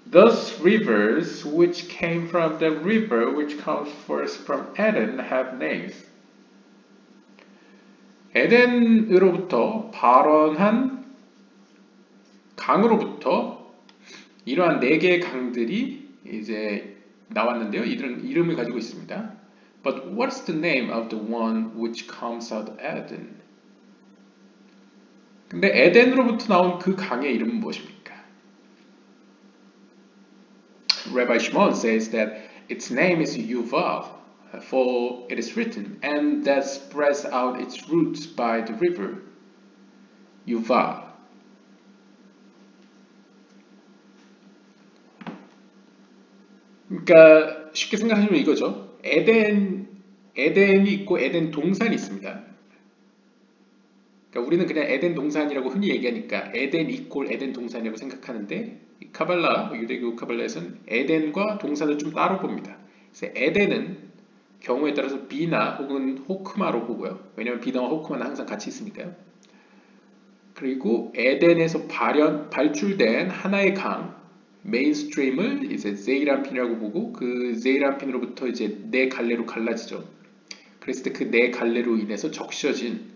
Thus rivers which came from the river which comes first from Eden have names. 에덴으로부터 발원한 강으로부터 이러한 4개의 강들이 이제 나왔는데요. 이들은 이름을 가지고 있습니다. But what's the name of the one which comes out of Eden? 근데 에덴으로부터 나온 그 강의 이름은 무엇입니까? Rabbi Shimon says that its name is Yuval, for it is written, and that spreads out its roots by the river. Yuval. 그러니까 쉽게 생각하시면 이거죠. 에덴이 있고 에덴 동산이 있습니다. 그러니까 우리는 그냥 에덴 동산이라고 흔히 얘기하니까 에덴 이꼴 에덴 동산이라고 생각하는데 카발라, 유대교 카발라에서는 에덴과 동산을 좀 따로 봅니다. 그래서 에덴은 경우에 따라서 비나 혹은 호크마로 보고요. 왜냐하면 비나와 호크마는 항상 같이 있으니까요. 그리고 에덴에서 발출된 하나의 강, 메인스트림을 이제 세이란핀이라고 보고 그 세이란핀으로부터 이제 4갈래로 갈라지죠. 그랬을 때 그 4갈래로 인해서 적셔진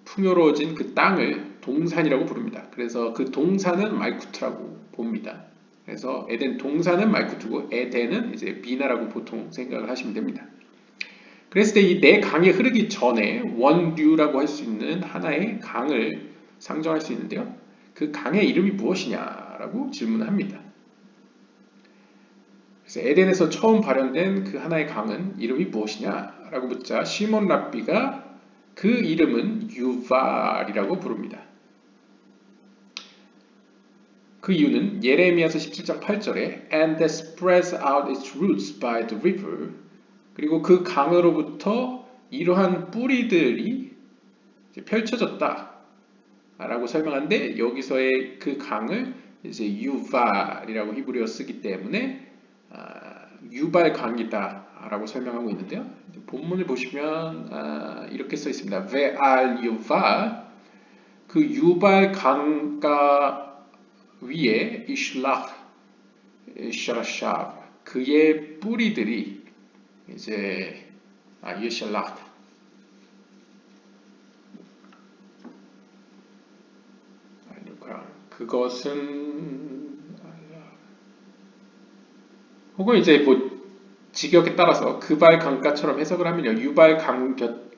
풍요로워진 그 땅을 동산이라고 부릅니다. 그래서 그 동산은 말쿠트라고 봅니다. 그래서 에덴 동산은 말쿠트고 에덴은 이제 비나라고 보통 생각을 하시면 됩니다. 그랬을 때 이 4강이 흐르기 전에 원류라고 할 수 있는 하나의 강을 상정할 수 있는데요. 그 강의 이름이 무엇이냐라고 질문합니다. 그래서 에덴에서 처음 발현된 그 하나의 강은 이름이 무엇이냐라고 묻자 시몬 랍비가 그 이름은 유발이라고 부릅니다. 그 이유는 예레미야서 17장 8절에 And that spreads out its roots by the river. 그리고 그 강으로부터 이러한 뿌리들이 펼쳐졌다 라고 설명하는데 여기서의 그 강을 이제 유발이라고 히브리어 쓰기 때문에 유발 강이다 라고 설명하고 있는데요. 본문을 보시면 이렇게 써 있습니다. ve'al 유발, 그 유발 강가 위에 이슐락 샤라샤브, 그의 뿌리들이 이제 예샬락, 그것은 혹은 이제 뭐 직역에 따라서 그발 강가처럼 해석을 하면요. 유발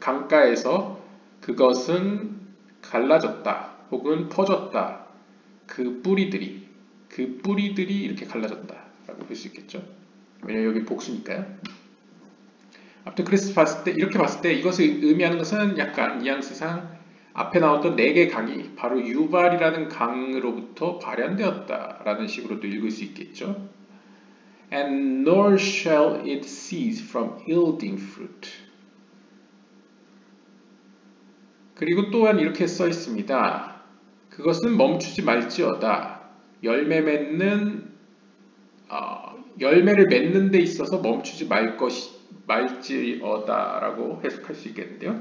강가에서 그것은 갈라졌다 혹은 퍼졌다 그 뿌리들이 이렇게 갈라졌다라고 볼 수 있겠죠. 왜냐면 여기 복수니까요. 아무튼 그래서 이렇게 봤을 때 이것을 의미하는 것은 약간 뉘앙스상 앞에 나왔던 4개 강이 바로 유발이라는 강으로부터 발현되었다라는 식으로도 읽을 수 있겠죠. And nor shall it cease from yielding fruit. 그리고 또한 이렇게 써 있습니다. 그것은 멈추지 말지어다. 열매를 맺는 데 있어서 멈추지 말지어다라고 해석할 수 있겠는데요.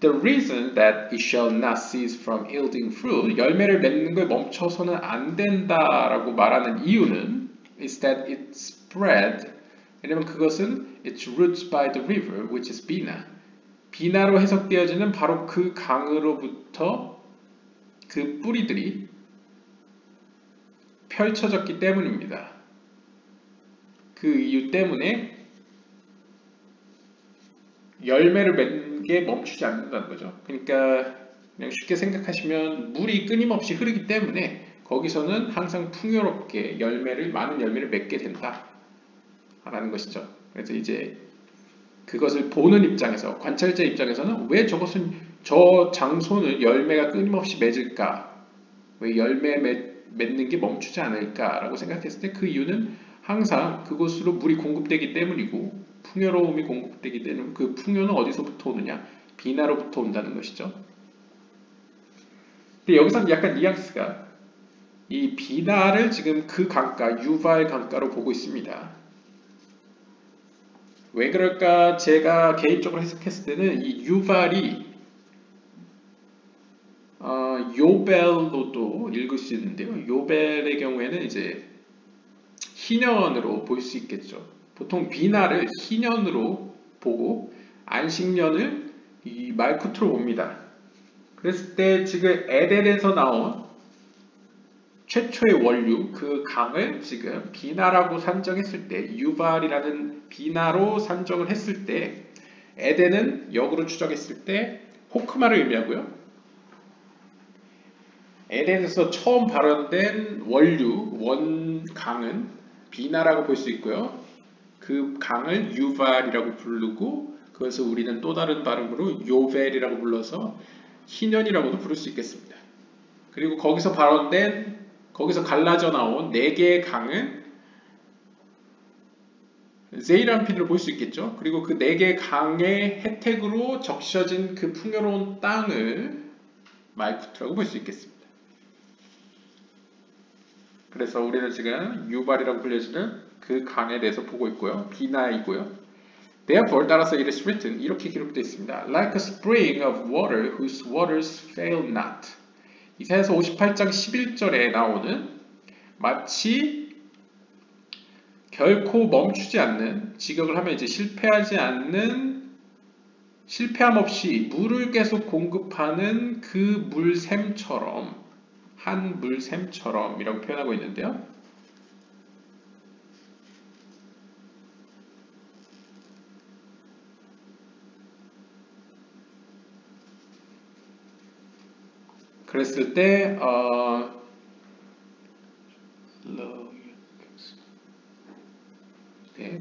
The reason that it shall not cease from yielding fruit, 열매를 맺는 걸 멈춰서는 안 된다라고 말하는 이유는 is that it spread, 왜냐면 그것은 its roots by the river, which is Bina. 비나로 해석되어지는 바로 그 강으로부터 그 뿌리들이 펼쳐졌기 때문입니다. 그 이유 때문에 열매를 맺는 게 멈추지 않는다는 거죠. 그러니까 그냥 쉽게 생각하시면 물이 끊임없이 흐르기 때문에 거기서는 항상 풍요롭게 많은 열매를 맺게 된다라는 것이죠. 그래서 이제 그것을 보는 입장에서, 관찰자 입장에서는 왜 저 장소는 열매가 끊임없이 맺을까? 왜 열매 맺는 게 멈추지 않을까라고 생각했을 때 그 이유는 항상 그곳으로 물이 공급되기 때문이고 풍요로움이 공급되기 때문에 그 풍요는 어디서부터 오느냐? 비나로부터 온다는 것이죠. 근데 여기서는 약간 뉘앙스가 이 비나를 지금 그 강가, 유발 강가로 보고 있습니다. 왜 그럴까? 제가 개인적으로 해석했을 때는 이 유발이 요벨로도 읽을 수 있는데요. 요벨의 경우에는 이제 희년으로 볼 수 있겠죠. 보통 비나를 희년으로 보고 안식년을 이 말쿠트로 봅니다. 그랬을 때 지금 에덴에서 나온 최초의 원류, 그 강을 지금 비나라고 산정했을 때, 유발이라는 비나로 산정을 했을 때, 에덴은 역으로 추적했을 때 호크마를 의미하고요. 에덴에서 처음 발현된 원류, 원강은 비나라고 볼 수 있고요. 그 강을 유발이라고 부르고, 그것을 우리는 또 다른 발음으로 요벨이라고 불러서 희년이라고도 부를 수 있겠습니다. 그리고 거기서 갈라져 나온 4개의 강은 세이람핀으로 볼 수 있겠죠. 그리고 그 4개의 강의 혜택으로 적셔진 그 풍요로운 땅을 말쿠트라고 볼 수 있겠습니다. 그래서 우리는 지금 유발이라고 불려지는 그 강에 대해서 보고 있고요. 비나이고요. Therefore, 따라서 it is written, 이렇게 기록되어 있습니다. Like a spring of water whose waters fail not. 이사야서 58장 11절에 나오는 마치 결코 멈추지 않는, 직역을 하면 이제 실패함 없이 물을 계속 공급하는 그 물샘처럼, 한 물샘처럼 이라고 표현하고 있는데요. 그랬을 때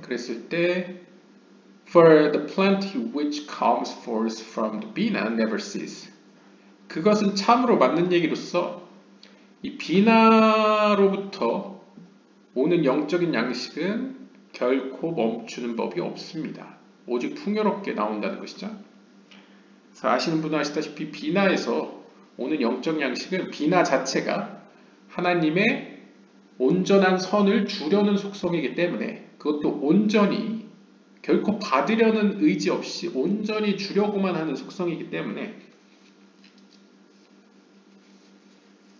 그랬을 때 For the plenty which comes forth from the bina never cease. 그것은 참으로 맞는 얘기로서 이 비나로부터 오는 영적인 양식은 결코 멈추는 법이 없습니다. 오직 풍요롭게 나온다는 것이죠. 그래서 아시는 분은 아시다시피 비나에서 오는 영적 양식은 비나 자체가 하나님의 온전한 선을 주려는 속성이기 때문에 그것도 온전히 결코 받으려는 의지 없이 온전히 주려고만 하는 속성이기 때문에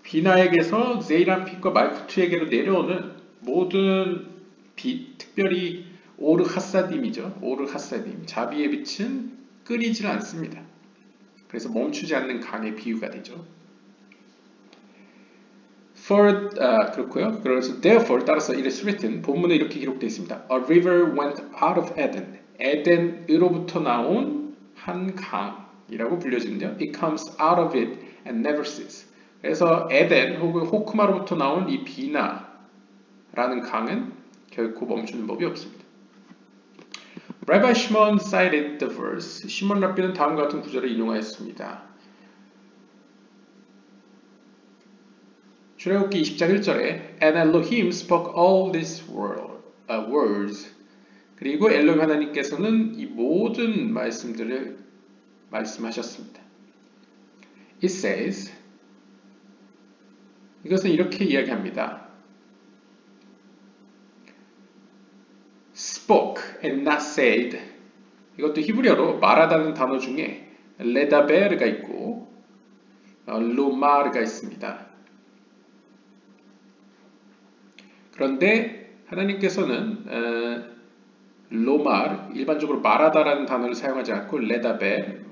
비나에게서 세이람핏과 말쿠트에게로 내려오는 모든 빛, 특별히 오르 하사딤이죠. 오르 하사딤, 자비의 빛은 끊이질 않습니다. 그래서 멈추지 않는 강의 비유가 되죠. 그렇고요. 그래서 therefore 따라서 it is written, 본문에 이렇게 기록되어 있습니다. A river went out of Eden. 에덴으로부터 나온 한 강이라고 불려지는데요. It comes out of it and never ceases. 그래서 에덴 혹은 호크마로부터 나온 이 비나라는 강은 결코 멈추는 법이 없습니다. Rabbi Shimon cited the verse. 시몬 랍비는 다음과 같은 구절을 인용하였습니다. 출애굽기 20장 1절에 And Elohim spoke all these words. 그리고 엘로힘 하나님께서는 이 모든 말씀들을 말씀하셨습니다. It says 이것은 이렇게 이야기합니다. spoke and not said. 이것도 히브리어로 말하다는 단어 중에 레다베르가 있고 로마르가 있습니다. 그런데 하나님께서는 로말, 일반적으로 말하다라는 단어를 사용하지 않고 레다베,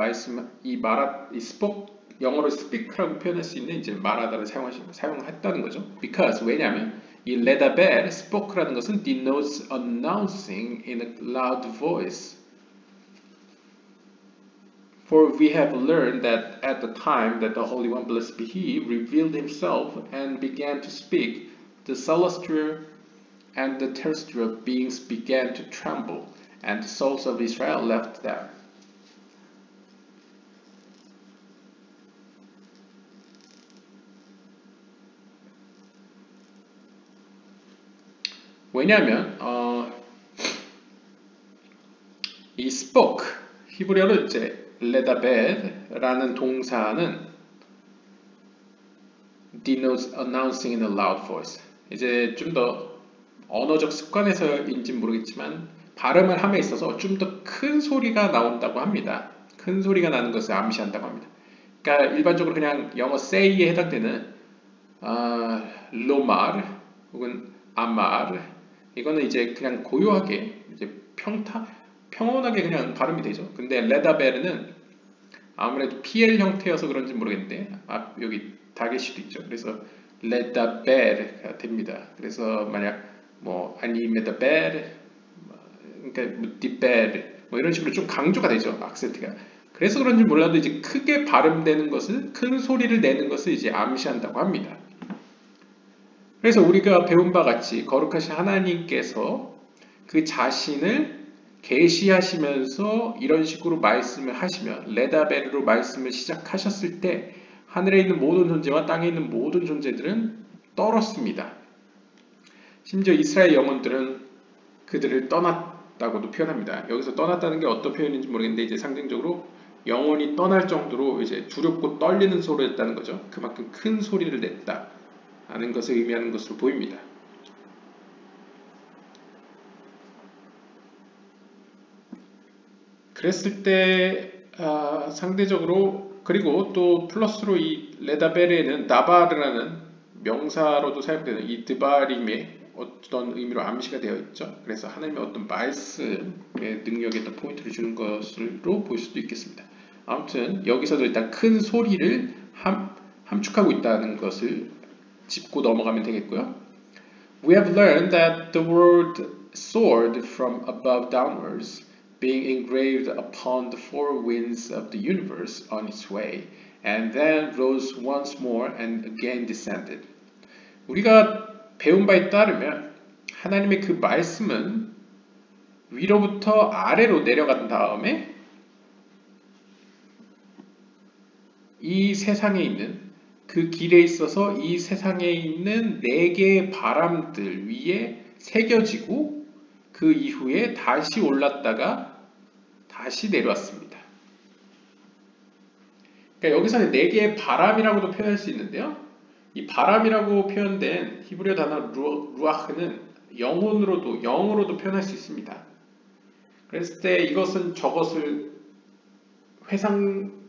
이 spoke, 영어로 speak라고 표현할 수 있는 이제 말하다를 사용했다는 거죠. Because, 왜냐하면 이 레다베, spoke라는 것은 denotes announcing in a loud voice. For we have learned that at the time that the Holy One, blessed be He, revealed Himself and began to speak, the celestial and the terrestrial beings began to tremble, and the souls of Israel left them. 왜냐하면 이 spoke 히브리어로 이제 레다베라는 동사는 denotes announcing in a loud voice. 이제 좀 더 언어적 습관에서인지 모르겠지만 발음을 함에 있어서 좀 더 큰 소리가 나온다고 합니다. 큰 소리가 나는 것을 암시한다고 합니다. 그러니까 일반적으로 그냥 영어 say에 해당되는 로말 혹은 아말 이거는 이제 그냥 고요하게 이제 평온하게 그냥 발음이 되죠. 근데 레다베르는 아무래도 PL 형태여서 그런지 모르겠는데 여기 다게시도 있죠. 그래서 레다베르가 됩니다. 그래서 만약 뭐 아니메다베르 그러니까 뭐 디베르 뭐 이런 식으로 좀 강조가 되죠. 악센트가. 그래서 그런지 몰라도 이제 크게 발음되는 것을 큰 소리를 내는 것을 이제 암시한다고 합니다. 그래서 우리가 배운 바 같이 거룩하신 하나님께서 그 자신을 계시하시면서 이런 식으로 말씀을 하시면 레다베르로 말씀을 시작하셨을 때 하늘에 있는 모든 존재와 땅에 있는 모든 존재들은 떨었습니다. 심지어 이스라엘 영혼들은 그들을 떠났다고도 표현합니다. 여기서 떠났다는 게 어떤 표현인지 모르겠는데 이제 상징적으로 영혼이 떠날 정도로 이제 두렵고 떨리는 소리였다는 거죠. 그만큼 큰 소리를 냈다 하는 것을 의미하는 것으로 보입니다. 그랬을 때 상대적으로 그리고 또 플러스로 이 레다베르에는 나바르라는 명사로도 사용되는 이 드바림의 어떤 의미로 암시가 되어 있죠. 그래서 하나님의 어떤 말씀의 능력에 더 포인트를 주는 것으로 볼 수도 있겠습니다. 아무튼 여기서도 일단 큰 소리를 함축하고 있다는 것을 짚고 넘어가면 되겠고요. We have learned that the word soared from above downwards, being engraved upon the four winds of the universe on its way, and then rose once more and again descended. 우리가 배운 바에 따르면 하나님의 그 말씀은 위로부터 아래로 내려간 다음에 이 세상에 있는 그 길에 있어서 이 세상에 있는 네 개의 바람들 위에 새겨지고 그 이후에 다시 올랐다가 다시 내려왔습니다. 그러니까 여기서는 네 개의 바람이라고도 표현할 수 있는데요. 이 바람이라고 표현된 히브리어 단어 루아흐는 영으로도 표현할 수 있습니다. 그랬을 때 이것은 저것을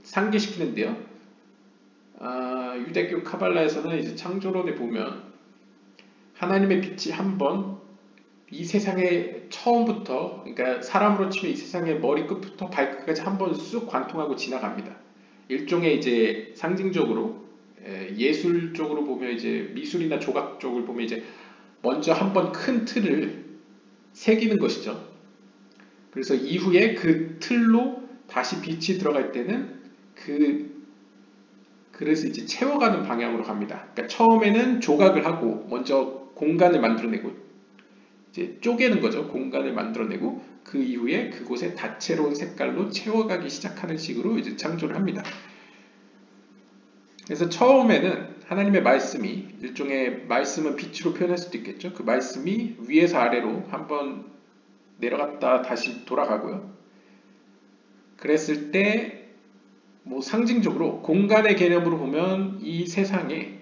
상기시키는데요. 유대교 카발라에서는 이제 창조론에 보면 하나님의 빛이 한번 이 세상의 처음부터 그러니까 사람으로 치면 이 세상의 머리끝부터 발끝까지 한번 쑥 관통하고 지나갑니다. 일종의 이제 상징적으로 예술 쪽으로 보면 이제 미술이나 조각 쪽을 보면 이제 먼저 한번 큰 틀을 새기는 것이죠. 그래서 이후에 그 틀로 다시 빛이 들어갈 때는 그 그래서 이제 채워가는 방향으로 갑니다. 그러니까 처음에는 조각을 하고 먼저 공간을 만들어내고 이제 쪼개는 거죠. 공간을 만들어내고 그 이후에 그곳에 다채로운 색깔로 채워가기 시작하는 식으로 이제 창조를 합니다. 그래서 처음에는 하나님의 말씀이 일종의 말씀은 빛으로 표현할 수도 있겠죠. 그 말씀이 위에서 아래로 한번 내려갔다 다시 돌아가고요. 그랬을 때 뭐 상징적으로 공간의 개념으로 보면 이 세상이라는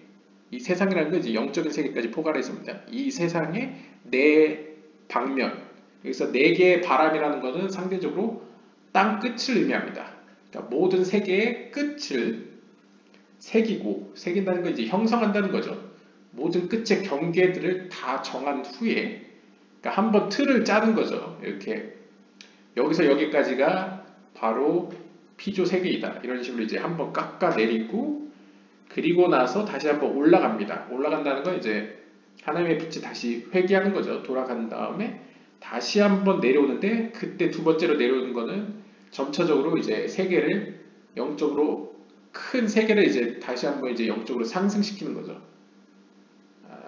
건 이제 영적인 세계까지 포괄했습니다. 이 세상의 네 방면, 여기서 네 개의 바람이라는 것은 상대적으로 땅 끝을 의미합니다. 그러니까 모든 세계의 끝을 새긴다는 건 이제 형성한다는 거죠. 모든 끝의 경계들을 다 정한 후에, 그러니까 한번 틀을 짜는 거죠. 이렇게 여기서 여기까지가 바로 피조 세계이다. 이런 식으로 이제 한번 깎아내리고 그리고 나서 다시 한번 올라갑니다. 올라간다는 건 이제 하나님의 빛이 다시 회귀하는 거죠. 돌아간 다음에 다시 한번 내려오는데 그때 두 번째로 내려오는 거는 점차적으로 이제 세계를 영적으로 큰 세계를 이제 다시 한번 이제 영적으로 상승시키는 거죠.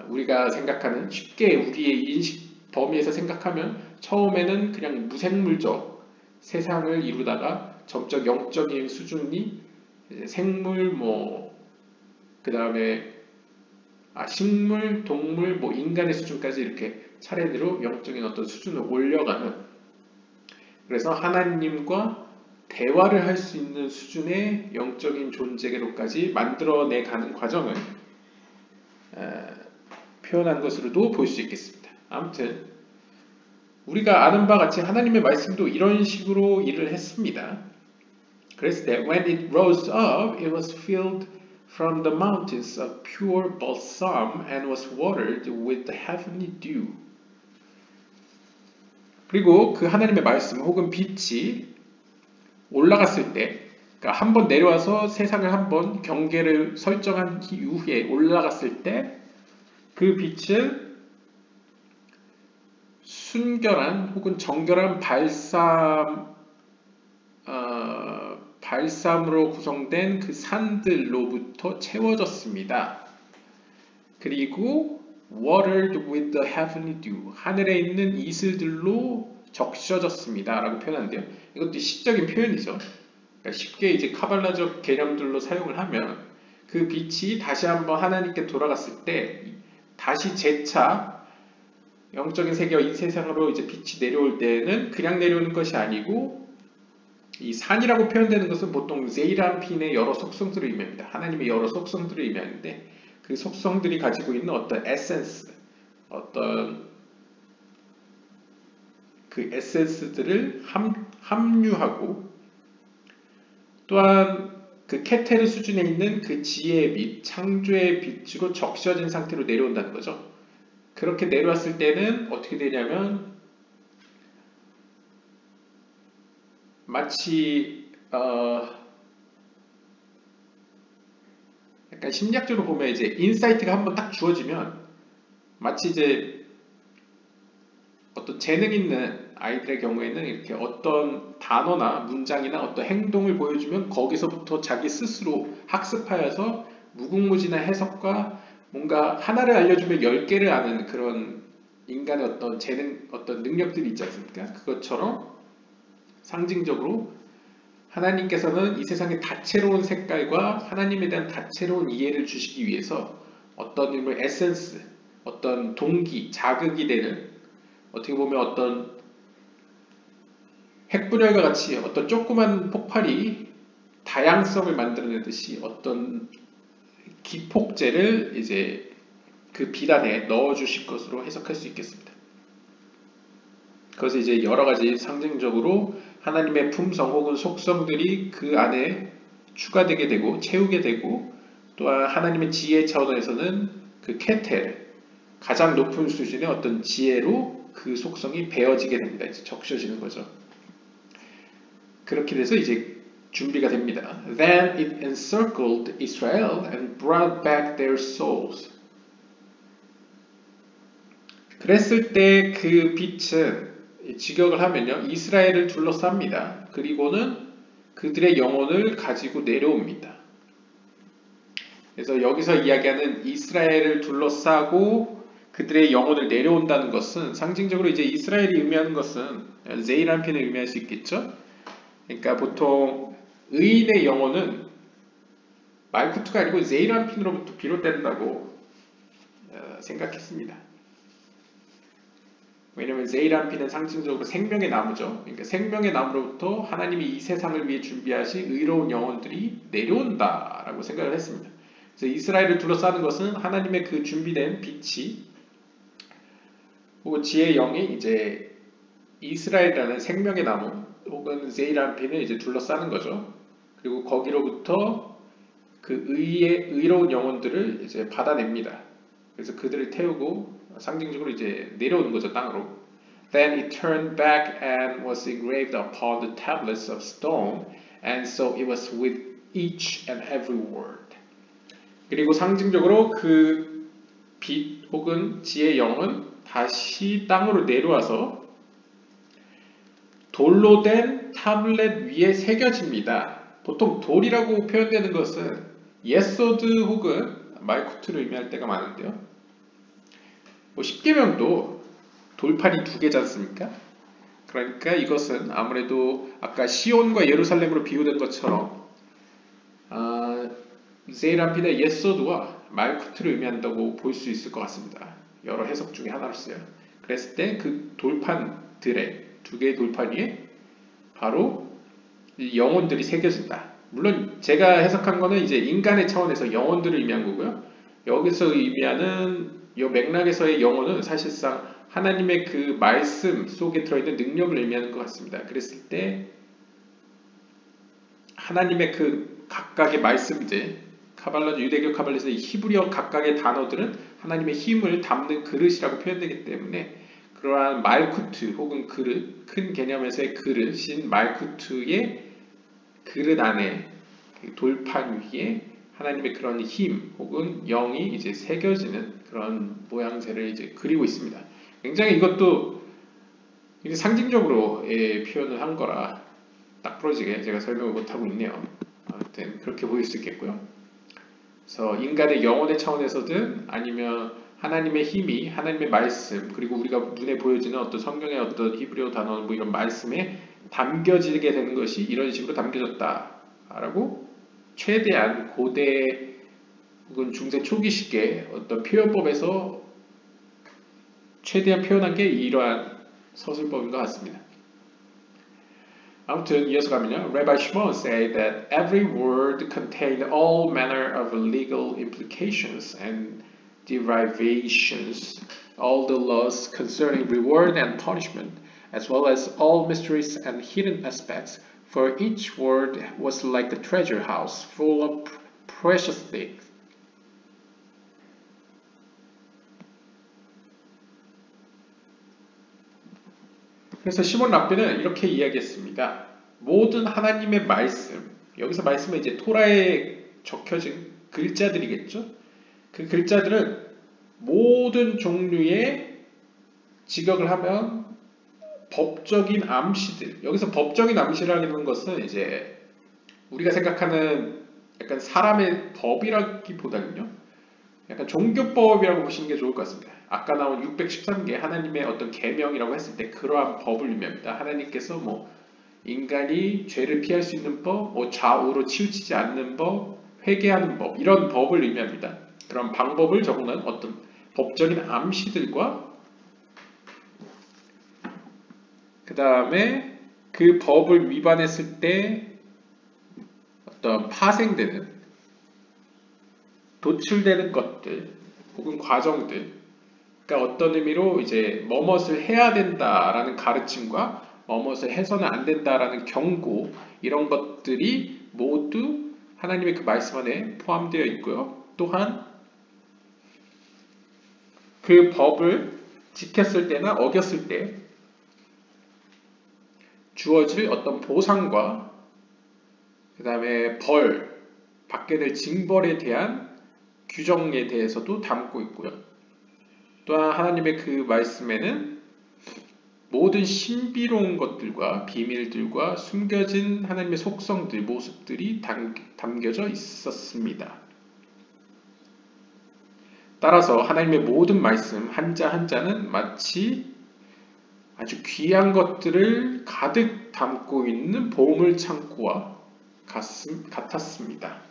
우리가 생각하는 쉽게 우리의 인식 범위에서 생각하면 처음에는 그냥 무생물적 세상을 이루다가 점적 영적인 수준이 생물 그 다음에 식물, 동물, 인간의 수준까지 이렇게 차례대로 영적인 어떤 수준을 올려가는, 그래서 하나님과 대화를 할 수 있는 수준의 영적인 존재로까지 만들어내가는 과정을 표현한 것으로도 볼 수 있겠습니다. 아무튼 우리가 아는 바와 같이 하나님의 말씀도 이런 식으로 일을 했습니다. 그랬을 때 when it rose up, it was filled from the mountains of pure balsam and was watered with the heavenly dew. 그리고 그 하나님의 말씀 혹은 빛이 올라갔을 때, 그러니까 한번 내려와서 세상을 한번 경계를 설정한 이후에 올라갔을 때 그 빛은 순결한 혹은 정결한 발삼으로 구성된 그 산들로부터 채워졌습니다. 그리고 watered with the heavenly dew, 하늘에 있는 이슬들로 적셔졌습니다 라고 표현하는데요. 이것도 시적인 표현이죠. 그러니까 쉽게 이제 카발라적 개념들로 사용을 하면 그 빛이 다시 한번 하나님께 돌아갔을 때 다시 재차 영적인 세계와 이 세상으로 이제 빛이 내려올 때는 그냥 내려오는 것이 아니고, 이 산이라고 표현되는 것은 보통 세이람핀의 여러 속성들을 의미합니다. 하나님의 여러 속성들을 의미하는데 그 속성들이 가지고 있는 어떤 에센스, 어떤 그 에센스들을 함유하고, 또한 그 케테르 수준에 있는 그 지혜의 빛, 창조의 빛으로 적셔진 상태로 내려온다는 거죠. 그렇게 내려왔을 때는 어떻게 되냐면 마치 약간 심리학적으로 보면 이제 인사이트가 한번 딱 주어지면 마치 이제 어떤 재능 있는 아이들의 경우에는 이렇게 어떤 단어나 문장이나 어떤 행동을 보여주면 거기서부터 자기 스스로 학습하여서 무궁무진한 해석과 뭔가 하나를 알려주면 10개를 아는 그런 인간의 어떤 재능, 어떤 능력들이 있지 않습니까? 그것처럼 상징적으로 하나님께서는 이 세상의 다채로운 색깔과 하나님에 대한 다채로운 이해를 주시기 위해서 어떤 인물 에센스, 어떤 동기, 자극이 되는, 어떻게 보면 어떤 핵분열과 같이 어떤 조그만 폭발이 다양성을 만들어내듯이 어떤 기폭제를 이제 그 빛 안에 넣어주실 것으로 해석할 수 있겠습니다. 그래서 이제 여러 가지 상징적으로 하나님의 품성 혹은 속성들이 그 안에 추가되게 되고 채우게 되고, 또한 하나님의 지혜 차원에서는 그 케텔, 가장 높은 수준의 어떤 지혜로 그 속성이 배어지게 됩니다. 이제 적셔지는 거죠. 그렇게 돼서 이제 준비가 됩니다. Then it encircled Israel and brought back their souls. 그랬을 때 그 빛은 직역을 하면요, 이스라엘을 둘러쌉니다. 그리고는 그들의 영혼을 가지고 내려옵니다. 그래서 여기서 이야기하는 이스라엘을 둘러싸고 그들의 영혼을 내려온다는 것은 상징적으로 이제 이스라엘이 의미하는 것은 제이란핀을 의미할 수 있겠죠. 그러니까 보통 의인의 영혼은 말쿠트가 아니고 제이란핀으로부터 비롯된다고 생각했습니다. 왜냐하면 제이란핀은 상징적으로 생명의 나무죠. 그러니까 생명의 나무로부터 하나님이 이 세상을 위해 준비하신 의로운 영혼들이 내려온다라고 생각을 했습니다. 그래서 이스라엘을 둘러싸는 것은 하나님의 그 준비된 빛이 혹은 지혜의 영이 이제 이스라엘이라는 생명의 나무 혹은 제이란핀을 이제 둘러싸는 거죠. 그리고 거기로부터 그 의로운 영혼들을 이제 받아냅니다. 그래서 그들을 태우고 상징적으로 이제 내려오는 거죠, 땅으로. Then it turned back and was engraved upon the tablets of stone, and so it was with each and every word. 그리고 상징적으로 그 빛 혹은 지혜의 영은 다시 땅으로 내려와서 돌로 된 타블렛 위에 새겨집니다. 보통 돌이라고 표현되는 것은 예소드 혹은 말쿠트를 의미할 때가 많은데요. 뭐 십계명도 돌판이 두 개지 않습니까? 그러니까 이것은 아무래도 아까 시온과 예루살렘으로 비유된 것처럼 제이란핀의 예소드와 말쿠트를 의미한다고 볼 수 있을 것 같습니다. 여러 해석 중에 하나로서요. 그랬을 때 그 돌판들의 두 개의 돌판 위에 바로 영혼들이 새겨진다. 물론 제가 해석한 거는 이제 인간의 차원에서 영혼들을 의미한 거고요. 여기서 의미하는 이 맥락에서의 영혼은 사실상 하나님의 그 말씀 속에 들어있는 능력을 의미하는 것 같습니다. 그랬을 때 하나님의 그 각각의 말씀들, 유대교 카발라에서의 히브리어 각각의 단어들은 하나님의 힘을 담는 그릇이라고 표현되기 때문에 그러한 말쿠트 혹은 그릇, 큰 개념에서의 그릇인 말쿠트의 그릇 안에 돌판 위에 하나님의 그런 힘 혹은 영이 이제 새겨지는 그런 모양새를 이제 그리고 있습니다. 굉장히 이것도 상징적으로 표현을 한 거라 딱 부러지게 제가 설명을 못하고 있네요. 아무튼 그렇게 보일 수 있겠고요. 그래서 인간의 영혼의 차원에서든 아니면 하나님의 힘이 하나님의 말씀 그리고 우리가 눈에 보여지는 어떤 성경의 어떤 히브리어 단어 뭐 이런 말씀에 담겨지게 되는 것이 이런 식으로 담겨졌다라고 최대한 고대 혹은 중세 초기 시기의 어떤 표현법에서 최대한 표현한 게 이러한 서술법인 것 같습니다. 아무튼 이어서 가면요. Rabbi Shimon said that every word contained all manner of legal implications and derivations, all the laws concerning reward and punishment, as well as all mysteries and hidden aspects, for each word was like a treasure house full of precious things. 그래서 시몬 랍비는 이렇게 이야기했습니다. 모든 하나님의 말씀, 여기서 말씀은 이제 토라에 적혀진 글자들이겠죠? 그 글자들은 모든 종류의 직역을 하면 법적인 암시들, 여기서 법적인 암시라는 것은 이제 우리가 생각하는 약간 사람의 법이라기보다는요, 약간 종교법이라고 보시는 게 좋을 것 같습니다. 아까 나온 613개 하나님의 어떤 계명이라고 했을 때 그러한 법을 의미합니다. 하나님께서 뭐 인간이 죄를 피할 수 있는 법, 뭐 좌우로 치우치지 않는 법, 회개하는 법 이런 법을 의미합니다. 그런 방법을 적어놓은 어떤 법적인 암시들과 그 다음에 그 법을 위반했을 때 어떤 파생되는 도출되는 것들 혹은 과정들 그러니까 어떤 의미로 이제 뭐뭇을 해야 된다라는 가르침과 뭐뭇을 해서는 안 된다라는 경고 이런 것들이 모두 하나님의 그 말씀 안에 포함되어 있고요. 또한 그 법을 지켰을 때나 어겼을 때 주어질 어떤 보상과 그 다음에 벌, 받게 될 징벌에 대한 규정에 대해서도 담고 있고요. 또한 하나님의 그 말씀에는 모든 신비로운 것들과 비밀들과 숨겨진 하나님의 속성들, 모습들이 담겨져 있었습니다. 따라서 하나님의 모든 말씀 한자 한자는 마치 아주 귀한 것들을 가득 담고 있는 보물 창고와 같았습니다.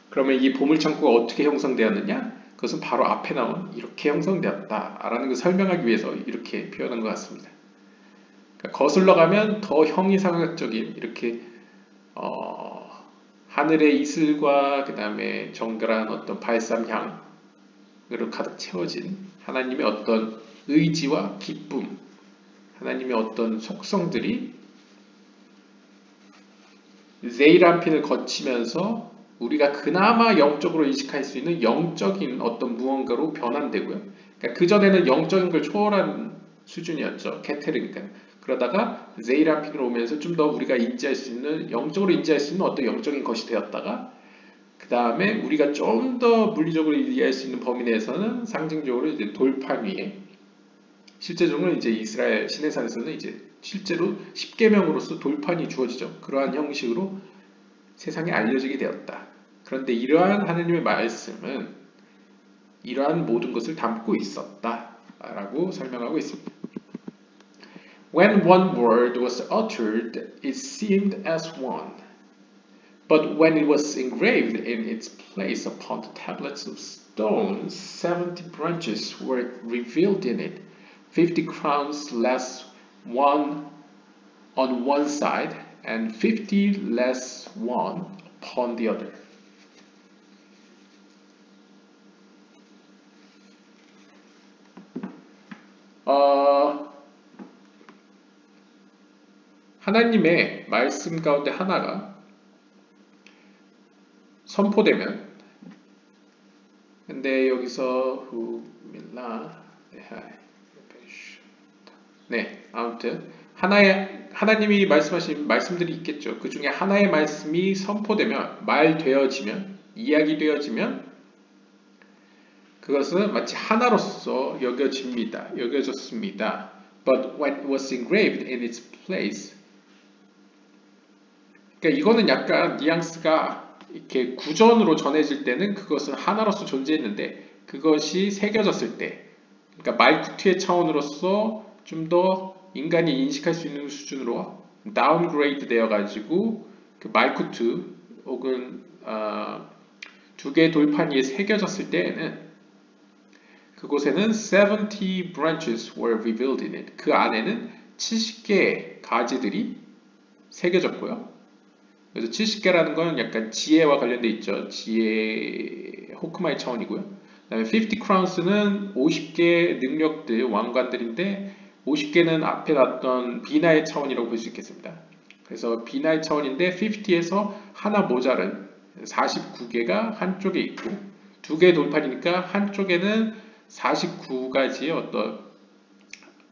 그러면 이 보물 창고가 어떻게 형성되었느냐? 그것은 바로 앞에 나온 이렇게 형성되었다라는 걸 설명하기 위해서 이렇게 표현한 것 같습니다. 그러니까 거슬러 가면 더 형이상학적인 이렇게 하늘의 이슬과 그 다음에 정결한 어떤 발삼향으로 가득 채워진 하나님의 어떤 의지와 기쁨, 하나님의 어떤 속성들이 세이람핀을 거치면서 우리가 그나마 영적으로 인식할 수 있는 영적인 어떤 무언가로 변환되고요. 그러니까 그전에는 영적인 걸 초월한 수준이었죠. 케테르니까. 그러다가 세이람핀으로 오면서 좀 더 우리가 인지할 수 있는, 영적으로 인지할 수 있는 어떤 영적인 것이 되었다가 그 다음에 우리가 좀 더 물리적으로 이해할 수 있는 범위 내에서는 상징적으로 이제 돌판 위에 실제적으로 이제 이스라엘 시내산에서는 이제 실제로 십계명으로서 돌판이 주어지죠. 그러한 형식으로 세상에 알려지게 되었다. 그런데 이러한 하나님의 말씀은 이러한 모든 것을 담고 있었다 라고 설명하고 있습니다. When one word was uttered, it seemed as one. But when it was engraved in its place upon the tablets of stone, 70 branches were revealed in it, 50 crowns less one on one side, and 50 less one upon the other. 하나님의 말씀 가운데 하나가 선포되면, 근데 여기서 아무튼 하나님이 말씀하신 말씀들이 있겠죠. 그 중에 하나의 말씀이 선포되면, 말되어지면, 이야기되어지면 그것은 마치 하나로서 여겨졌습니다. But when it was engraved in its place, 그러니까 이거는 약간 뉘앙스가 이렇게 구전으로 전해질 때는 그것은 하나로서 존재했는데, 그것이 새겨졌을 때, 그러니까 말쿠트의 차원으로서 좀 더 인간이 인식할 수 있는 수준으로 다운그레이드 되어가지고 그 말쿠트 혹은 두 개의 돌판 위에 새겨졌을 때에는 그곳에는 70 branches were revealed in it. 그 안에는 70개의 가지들이 새겨졌고요. 그래서 70개라는 건 약간 지혜와 관련돼 있죠. 지혜 호크마이 차원이고요. 그 다음에 50 crowns는 50개의 능력들, 왕관들인데 50개는 앞에 났던 비나의 차원이라고 볼 수 있겠습니다. 그래서 비나의 차원인데 50에서 하나 모자른 49개가 한쪽에 있고, 두 개의 돌판이니까 한쪽에는 49가지의 어떤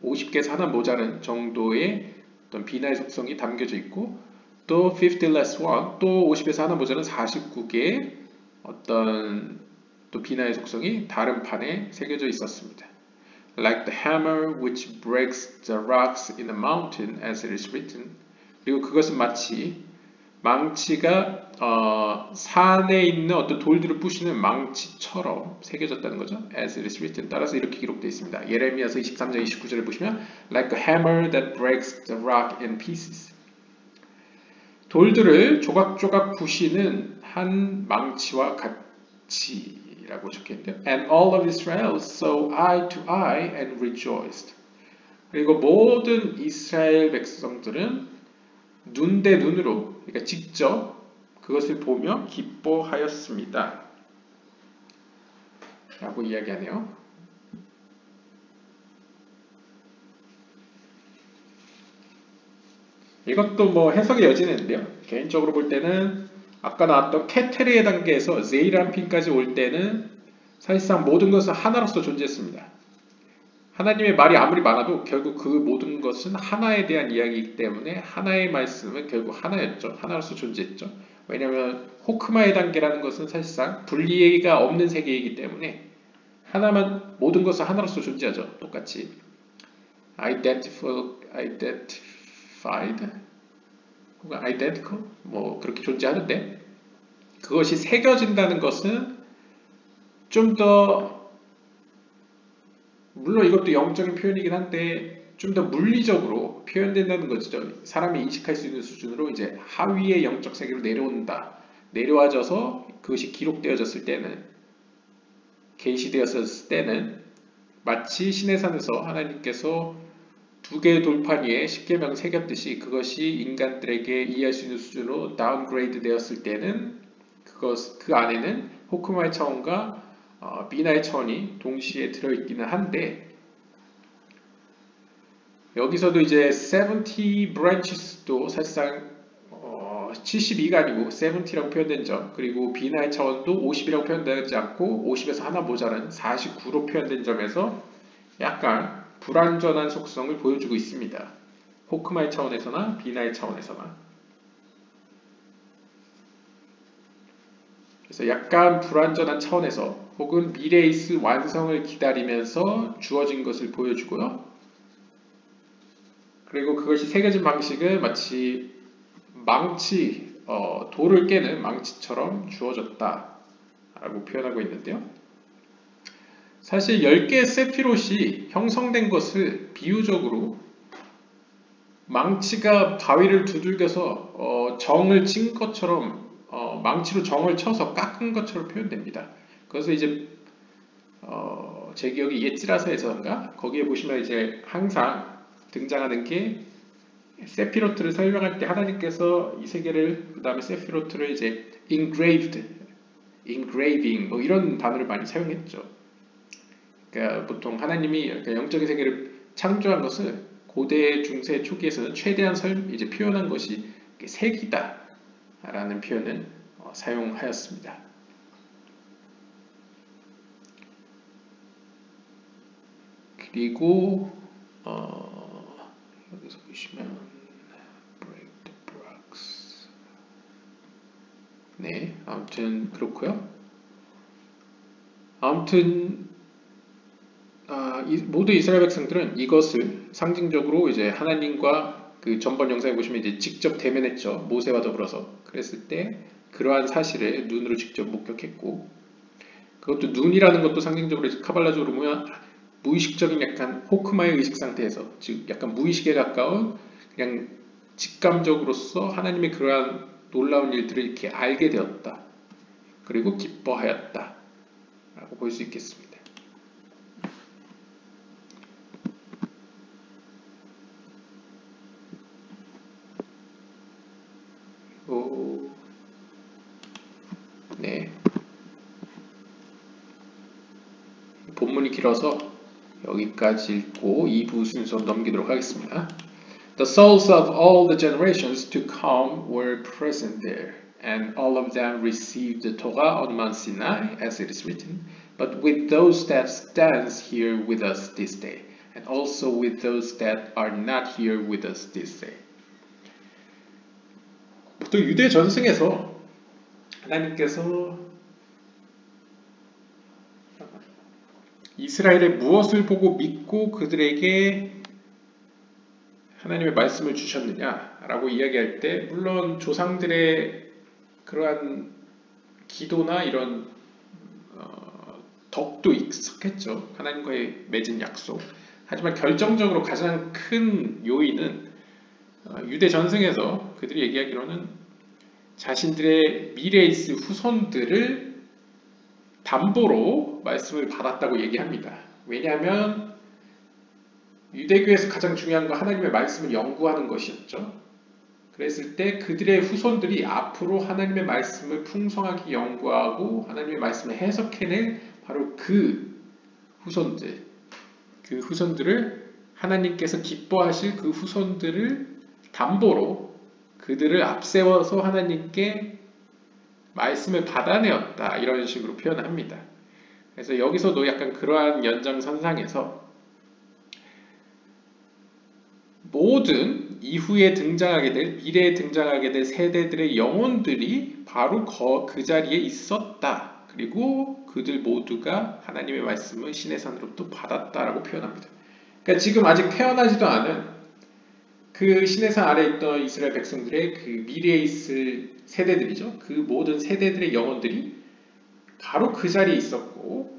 50개에서 하나 모자른 정도의 어떤 비나의 속성이 담겨져 있고, 또 50 less one, 또 50에서 하나 모자른 49개의 어떤 또 비나의 속성이 다른 판에 새겨져 있었습니다. Like the hammer which breaks the rocks in the mountain, as it is written. 그리고 그것은 마치 망치가 산에 있는 어떤 돌들을 부시는 망치처럼 새겨졌다는 거죠. As it is written. 따라서 이렇게 기록되어 있습니다. 예레미야서 23장 29절을 보시면 Like a hammer that breaks the rock in pieces. 돌들을 조각조각 부시는 한 망치와 같이라고 적혀있는데요. And all of Israel saw eye to eye and rejoiced. 그리고 모든 이스라엘 백성들은 눈 대 눈으로, 그러니까 직접 그것을 보며 기뻐하였습니다. 라고 이야기하네요. 이것도 뭐 해석의 여지는 있는데요. 개인적으로 볼 때는 아까 나왔던 케테르의 단계에서 세이람핀까지 올 때는 사실상 모든 것은 하나로서 존재했습니다. 하나님의 말이 아무리 많아도 결국 그 모든 것은 하나에 대한 이야기이기 때문에 하나의 말씀은 결국 하나였죠. 하나로서 존재했죠. 왜냐하면 호크마의 단계라는 것은 사실상 분리가 없는 세계이기 때문에 하나만, 모든 것은 하나로서 존재하죠. 똑같이 identified 혹은 identical 뭐 그렇게 존재하는데, 그것이 새겨진다는 것은 좀 더, 물론 이것도 영적인 표현이긴 한데 좀 더 물리적으로 표현된다는 거죠. 사람이 인식할 수 있는 수준으로 이제 하위의 영적 세계로 내려온다. 내려와져서 그것이 기록되어졌을 때는, 계시되었을 때는 마치 시내산에서 하나님께서 두 개의 돌판 위에 십계명 새겼듯이 그것이 인간들에게 이해할 수 있는 수준으로 다운그레이드 되었을 때는 그 안에는 호크마의 차원과 비나의 차원이 동시에 들어있기는 한데, 여기서도 이제 70 branches도 사실상 72가 아니고 70라고 표현된 점, 그리고 비나의 차원도 50이라고 표현되지 않고 50에서 하나 모자란 49로 표현된 점에서 약간 불완전한 속성을 보여주고 있습니다. 호크마의 차원에서나 비나의 차원에서나. 그래서 약간 불완전한 차원에서 혹은 미래에 있을 완성을 기다리면서 주어진 것을 보여주고요. 그리고 그것이 새겨진 방식은 마치 망치, 돌을 깨는 망치처럼 주어졌다 라고 표현하고 있는데요. 사실 10개의 세피롯이 형성된 것을 비유적으로 망치가 바위를 두들겨서 정을 친 것처럼, 망치로 정을 쳐서 깎은 것처럼 표현됩니다. 그래서 이제 제 기억이 옛지라서에서인가 거기에 보시면 이제 항상 등장하는 게 세피로트를 설명할 때 하나님께서 이 세계를, 그 다음에 세피로트를 이제 engraved, engraving 뭐 이런 단어를 많이 사용했죠. 그러니까 보통 하나님이 영적인 세계를 창조한 것을 고대, 중세, 초기에서는 최대한 이제 표현한 것이 색이다 라는 표현을 사용하였습니다. 그리고 여기서 보시면 break the blocks. 네, 아무튼 그렇고요. 아무튼 모두 이스라엘 백성들은 이것을 상징적으로 이제 하나님과 그 전번 영상에 보시면 이제 직접 대면했죠. 모세와 더불어서. 그랬을 때 그러한 사실을 눈으로 직접 목격했고, 그것도 눈이라는 것도 상징적으로 카발라적으로 보면 무의식적인 약간 호크마의 의식 상태에서, 즉 약간 무의식에 가까운 그냥 직감적으로서 하나님의 그러한 놀라운 일들을 이렇게 알게 되었다. 그리고 기뻐하였다 라고 볼 수 있겠습니다. 네, 본문이 길어서 여기까지 읽고 2부 순서 넘기도록 하겠습니다. The souls of all the generations to come were present there, and all of them received the Torah on Mount Sinai, as it is written, but with those that stands here with us this day, and also with those that are not here with us this day. 또 유대 전승에서 하나님께서 이스라엘의 무엇을 보고 믿고 그들에게 하나님의 말씀을 주셨느냐라고 이야기할 때, 물론 조상들의 그러한 기도나 이런 덕도 있었겠죠. 하나님과의 맺은 약속. 하지만 결정적으로 가장 큰 요인은 유대 전승에서 그들이 얘기하기로는 자신들의 미래에 있을 후손들을 담보로 말씀을 받았다고 얘기합니다. 왜냐하면 유대교에서 가장 중요한 건 하나님의 말씀을 연구하는 것이었죠. 그랬을 때 그들의 후손들이 앞으로 하나님의 말씀을 풍성하게 연구하고 하나님의 말씀을 해석해낼 바로 그 후손들을 하나님께서 기뻐하실 그 후손들을 담보로 그들을 앞세워서 하나님께 말씀을 받아내었다, 이런 식으로 표현합니다. 그래서 여기서도 약간 그러한 연장선상에서 모든 이후에 등장하게 될, 미래에 등장하게 될 세대들의 영혼들이 바로 그 자리에 있었다. 그리고 그들 모두가 하나님의 말씀을 시내산으로부터 받았다라고 표현합니다. 그러니까 지금 아직 태어나지도 않은 그 시내산 아래에 있던 이스라엘 백성들의 그 미래에 있을 세대들이죠. 그 모든 세대들의 영혼들이 바로 그 자리에 있었고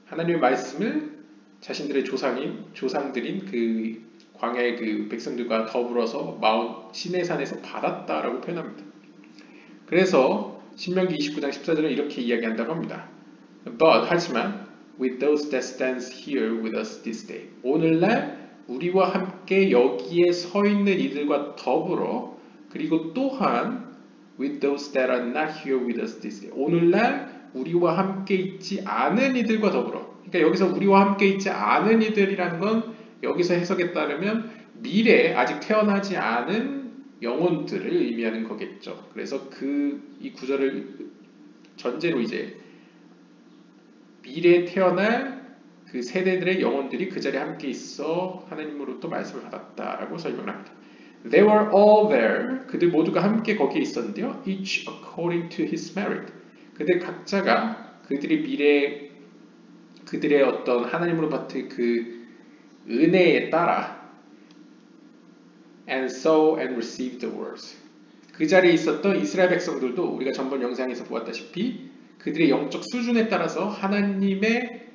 하나님의 말씀을 자신들의 조상들인 그 광야의 그 백성들과 더불어서 마운 시내산에서 받았다라고 표현합니다. 그래서 신명기 29장 14절은 이렇게 이야기한다고 합니다. But 하지만 with those that stands here with us this day. 오늘날 우리와 함께 여기에 서 있는 이들과 더불어 그리고 또한 with those that are not here with us this day. 오늘날 우리와 함께 있지 않은 이들과 더불어. 그러니까 여기서 우리와 함께 있지 않은 이들이라는 건 여기서 해석에 따르면 미래에 아직 태어나지 않은 영혼들을 의미하는 거겠죠. 그래서 이 구절을 전제로 이제 미래에 태어날 그 세대들의 영혼들이 그 자리에 함께 있어 하나님으로부터 말씀을 받았다라고 설명을 합니다. They were all there. 그들 모두가 함께 거기에 있었는데요. Each according to his merit. 그들 각자가 그들의 어떤 하나님으로부터 그 은혜에 따라 and saw and received the words. 그 자리에 있었던 이스라엘 백성들도 우리가 전번 영상에서 보았다시피 그들의 영적 수준에 따라서 하나님의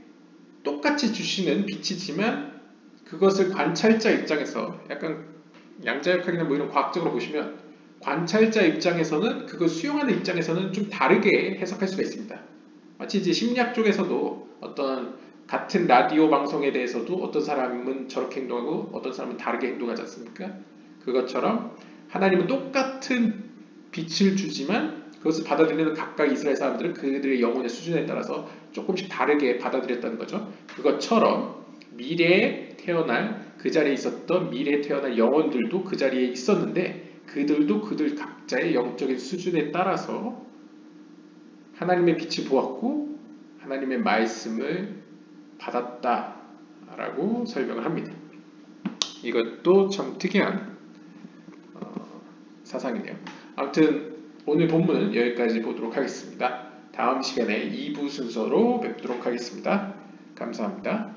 똑같이 주시는 빛이지만 그것을 관찰자 입장에서 약간 양자역학이나 뭐 이런 과학적으로 보시면 관찰자 입장에서는 그걸 수용하는 입장에서는 좀 다르게 해석할 수가 있습니다. 마치 이제 심리학 쪽에서도 어떤 같은 라디오 방송에 대해서도 어떤 사람은 저렇게 행동하고 어떤 사람은 다르게 행동하지 않습니까? 그것처럼 하나님은 똑같은 빛을 주지만 그것을 받아들이는 각각 이스라엘 사람들은 그들의 영혼의 수준에 따라서 조금씩 다르게 받아들였다는 거죠. 그것처럼 미래에 태어날 그 자리에 있었던 미래에 태어날 영혼들도 그 자리에 있었는데 그들도 그들 각자의 영적인 수준에 따라서 하나님의 빛을 보았고 하나님의 말씀을 받았다라고 설명을 합니다. 이것도 참 특이한 사상이네요. 아무튼 오늘 본문은 여기까지 보도록 하겠습니다. 다음 시간에 2부 순서로 뵙도록 하겠습니다. 감사합니다.